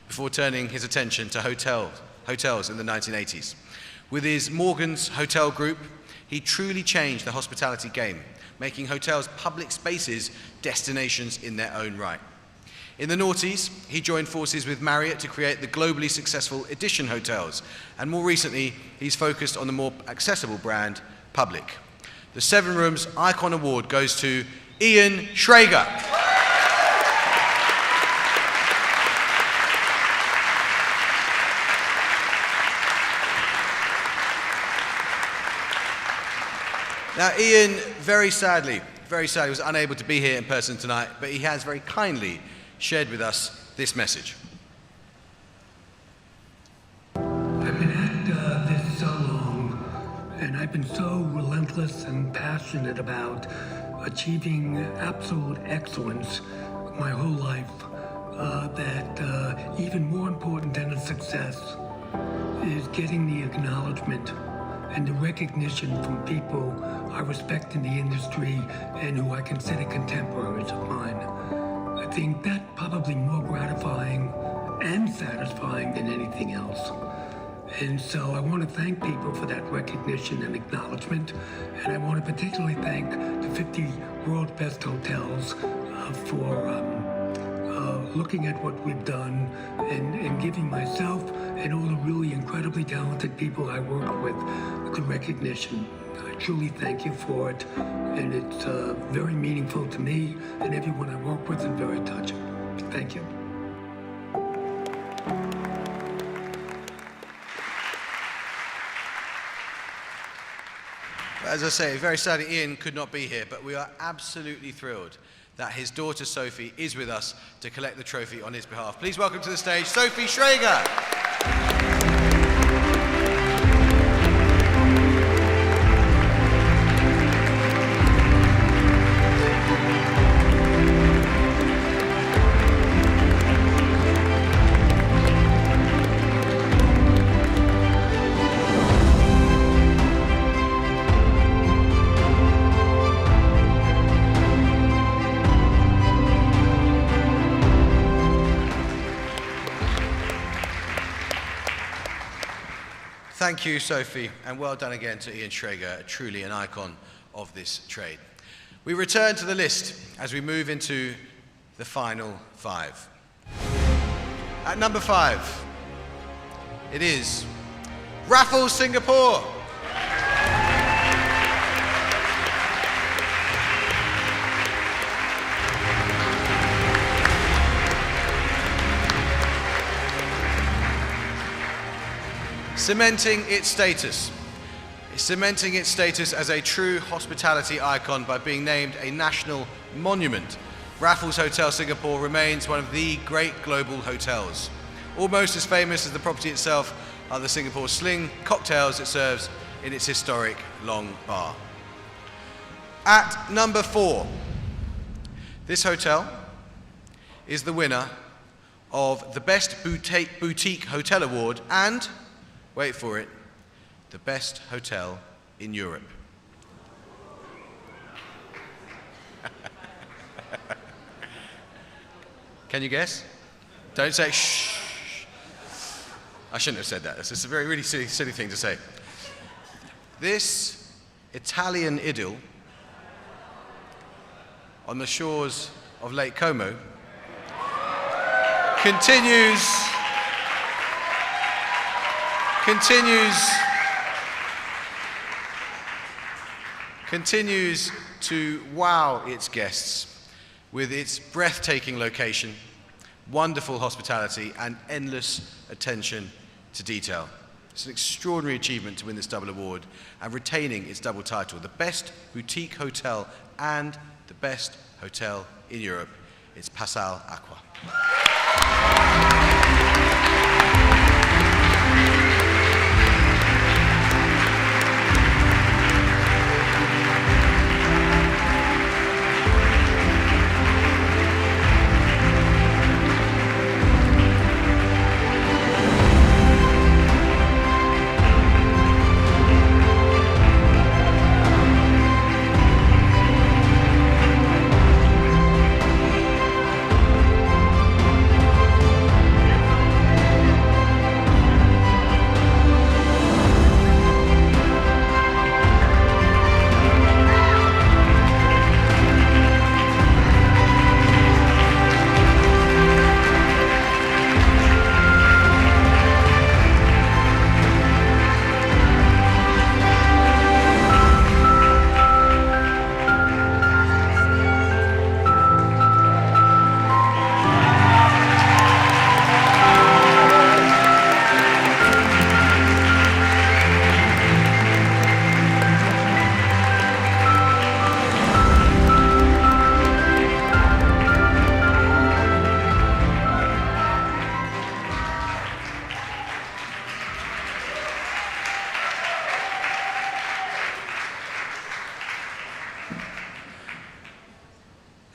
before turning his attention to hotels in the 1980s. With his Morgan's Hotel Group, he truly changed the hospitality game, making hotels public spaces destinations in their own right. In the noughties, he joined forces with Marriott to create the globally successful Edition Hotels, and more recently, he's focused on the more accessible brand, Public. The Seven Rooms Icon Award goes to Ian Schrager. Now, Ian, very sadly, was unable to be here in person tonight, but he has very kindly shared with us this message. I've been at this so long, and I've been so relentless and passionate about achieving absolute excellence my whole life that even more important than a success is getting the acknowledgement and the recognition from people I respect in the industry and who I consider contemporaries of mine. I think that's probably more gratifying and satisfying than anything else. And so I want to thank people for that recognition and acknowledgement. And I want to particularly thank the 50 world's best hotels for looking at what we've done and giving myself and all the really incredibly talented people I work with the recognition. I truly thank you for it, and it's very meaningful to me and everyone I work with, and very touching. Thank you. As I say, very sadly, Ian could not be here, but we are absolutely thrilled that his daughter Sophie is with us to collect the trophy on his behalf. Please welcome to the stage, Sophie Schrager. Thank you, Sophie, and well done again to Ian Schrager, truly an icon of this trade. We return to the list as we move into the final five. At number 5, it is Raffles Singapore. Cementing its status as a true hospitality icon by being named a national monument. Raffles Hotel Singapore remains one of the great global hotels. Almost as famous as the property itself are the Singapore Sling cocktails it serves in its historic long bar. At number 4, this hotel is the winner of the Best Boutique Hotel Award and, wait for it, the best hotel in Europe. Can you guess? Don't say shh. I shouldn't have said that. It's a very, really silly thing to say. This Italian idyll on the shores of Lake Como continues to wow its guests with its breathtaking location, wonderful hospitality, and endless attention to detail. It's an extraordinary achievement to win this double award and retaining its double title, the best boutique hotel and the best hotel in Europe. It's Passal Aqua.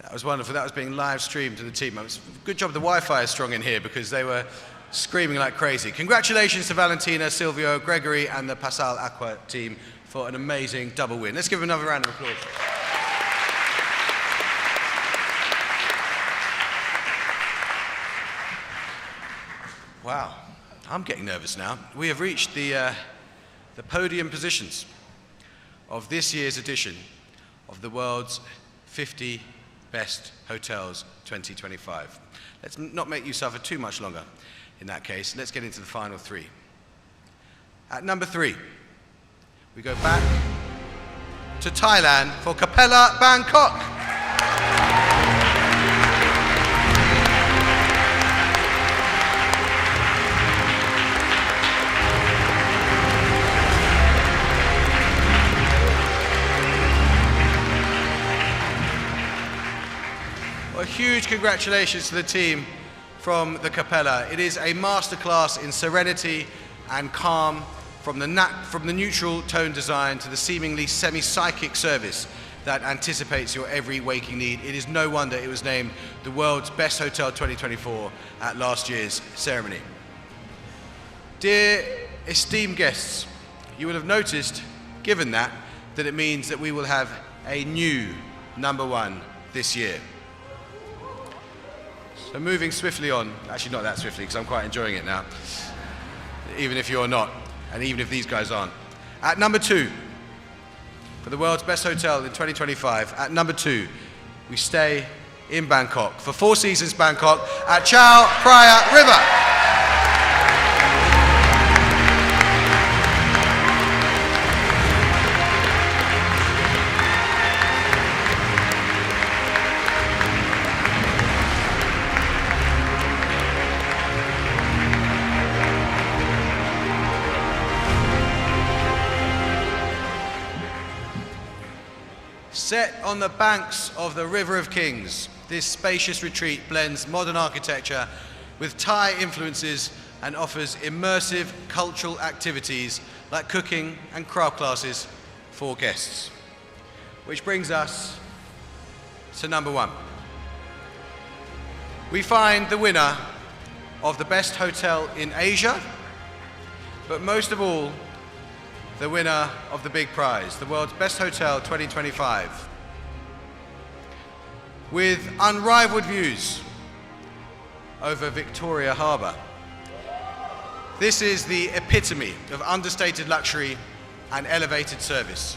That was wonderful. That was being live streamed to the team. It was good job the Wi-Fi is strong in here because they were screaming like crazy. Congratulations to Valentina, Silvio, Gregory, and the Passal Aqua team for an amazing double win. Let's give them another round of applause. Wow, I'm getting nervous now. We have reached the podium positions of this year's edition of the world's 50 Best Hotels 2025. Let's not make you suffer too much longer in that case. Let's get into the final three. At number 3, we go back to Thailand for Capella Bangkok. A huge congratulations to the team from the Capella. It is a masterclass in serenity and calm, from the neutral tone design to the seemingly semi-psychic service that anticipates your every waking need. It is no wonder it was named the world's best hotel 2024 at last year's ceremony. Dear esteemed guests, you will have noticed, given that it means that we will have a new number 1 this year. So moving swiftly on, actually not that swiftly because I'm quite enjoying it now, even if you're not, and even if these guys aren't. At number 2, for the world's best hotel in 2025, at number 2, we stay in Bangkok, for 4 Seasons Bangkok, at Chao Phraya River. Set on the banks of the River of Kings, this spacious retreat blends modern architecture with Thai influences and offers immersive cultural activities like cooking and craft classes for guests. Which brings us to number 1. We find the winner of the best hotel in Asia, but most of all, the winner of the big prize, the world's best hotel 2025. With unrivaled views over Victoria Harbour. This is the epitome of understated luxury and elevated service.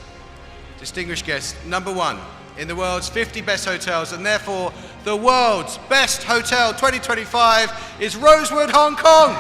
Distinguished guests, number 1 in the world's 50 best hotels and therefore the world's best hotel 2025 is Rosewood, Hong Kong.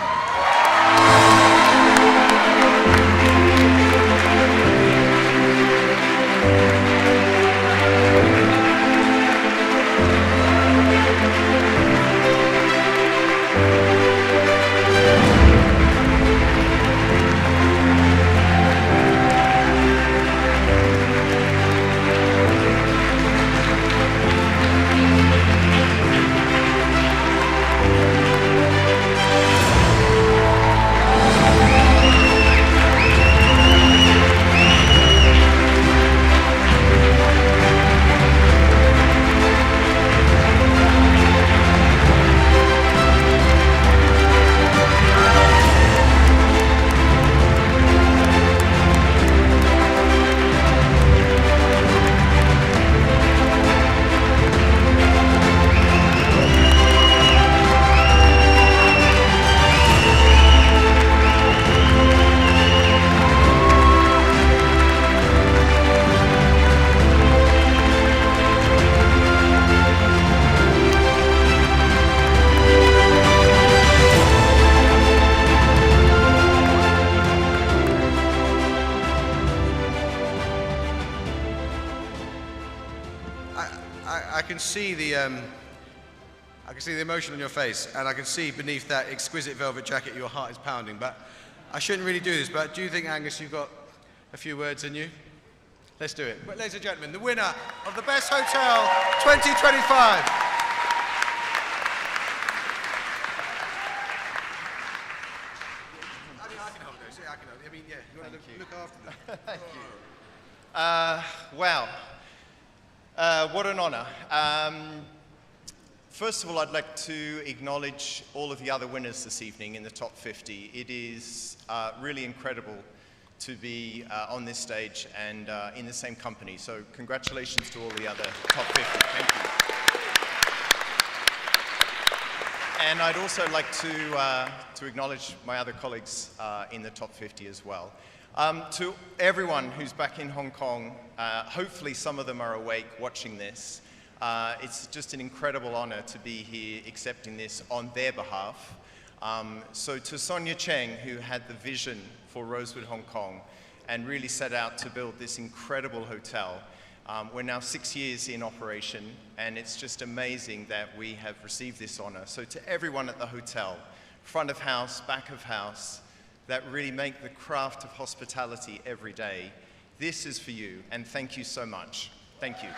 I can see the emotion on your face, and I can see beneath that exquisite velvet jacket your heart is pounding. But I shouldn't really do this, but do you think, Angus, you've got a few words in you? Let's do it. But ladies and gentlemen, the winner of the Best Hotel 2025. Thank you. Wow. What an honor. First of all, I'd like to acknowledge all of the other winners this evening in the top 50. It is really incredible to be on this stage and in the same company. So congratulations to all the other top 50. Thank you. And I'd also like to acknowledge my other colleagues in the top 50 as well. To everyone who's back in Hong Kong, hopefully some of them are awake watching this. It's just an incredible honor to be here accepting this on their behalf. So to Sonia Cheng, who had the vision for Rosewood Hong Kong and really set out to build this incredible hotel, we're now 6 years in operation, and it's just amazing that we have received this honor. So to everyone at the hotel, front of house, back of house, that really make the craft of hospitality every day, this is for you, and thank you so much. Thank you.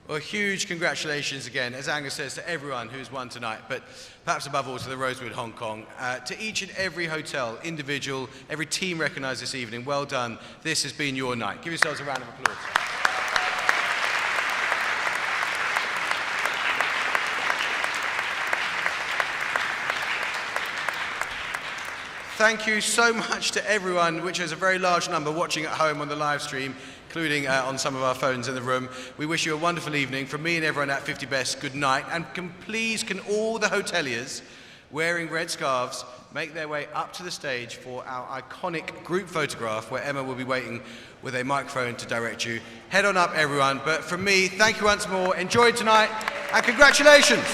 Well, huge congratulations again, as Angus says, to everyone who's won tonight, but perhaps above all to the Rosewood Hong Kong. To each and every hotel, individual, every team recognised this evening, well done. This has been your night. Give yourselves a round of applause. Thank you so much to everyone, which is a very large number watching at home on the live stream, including on some of our phones in the room. We wish you a wonderful evening. From me and everyone at 50 Best, good night. And can all the hoteliers wearing red scarves make their way up to the stage for our iconic group photograph, where Emma will be waiting with a microphone to direct you. Head on up, everyone. But from me, thank you once more. Enjoy tonight, and congratulations.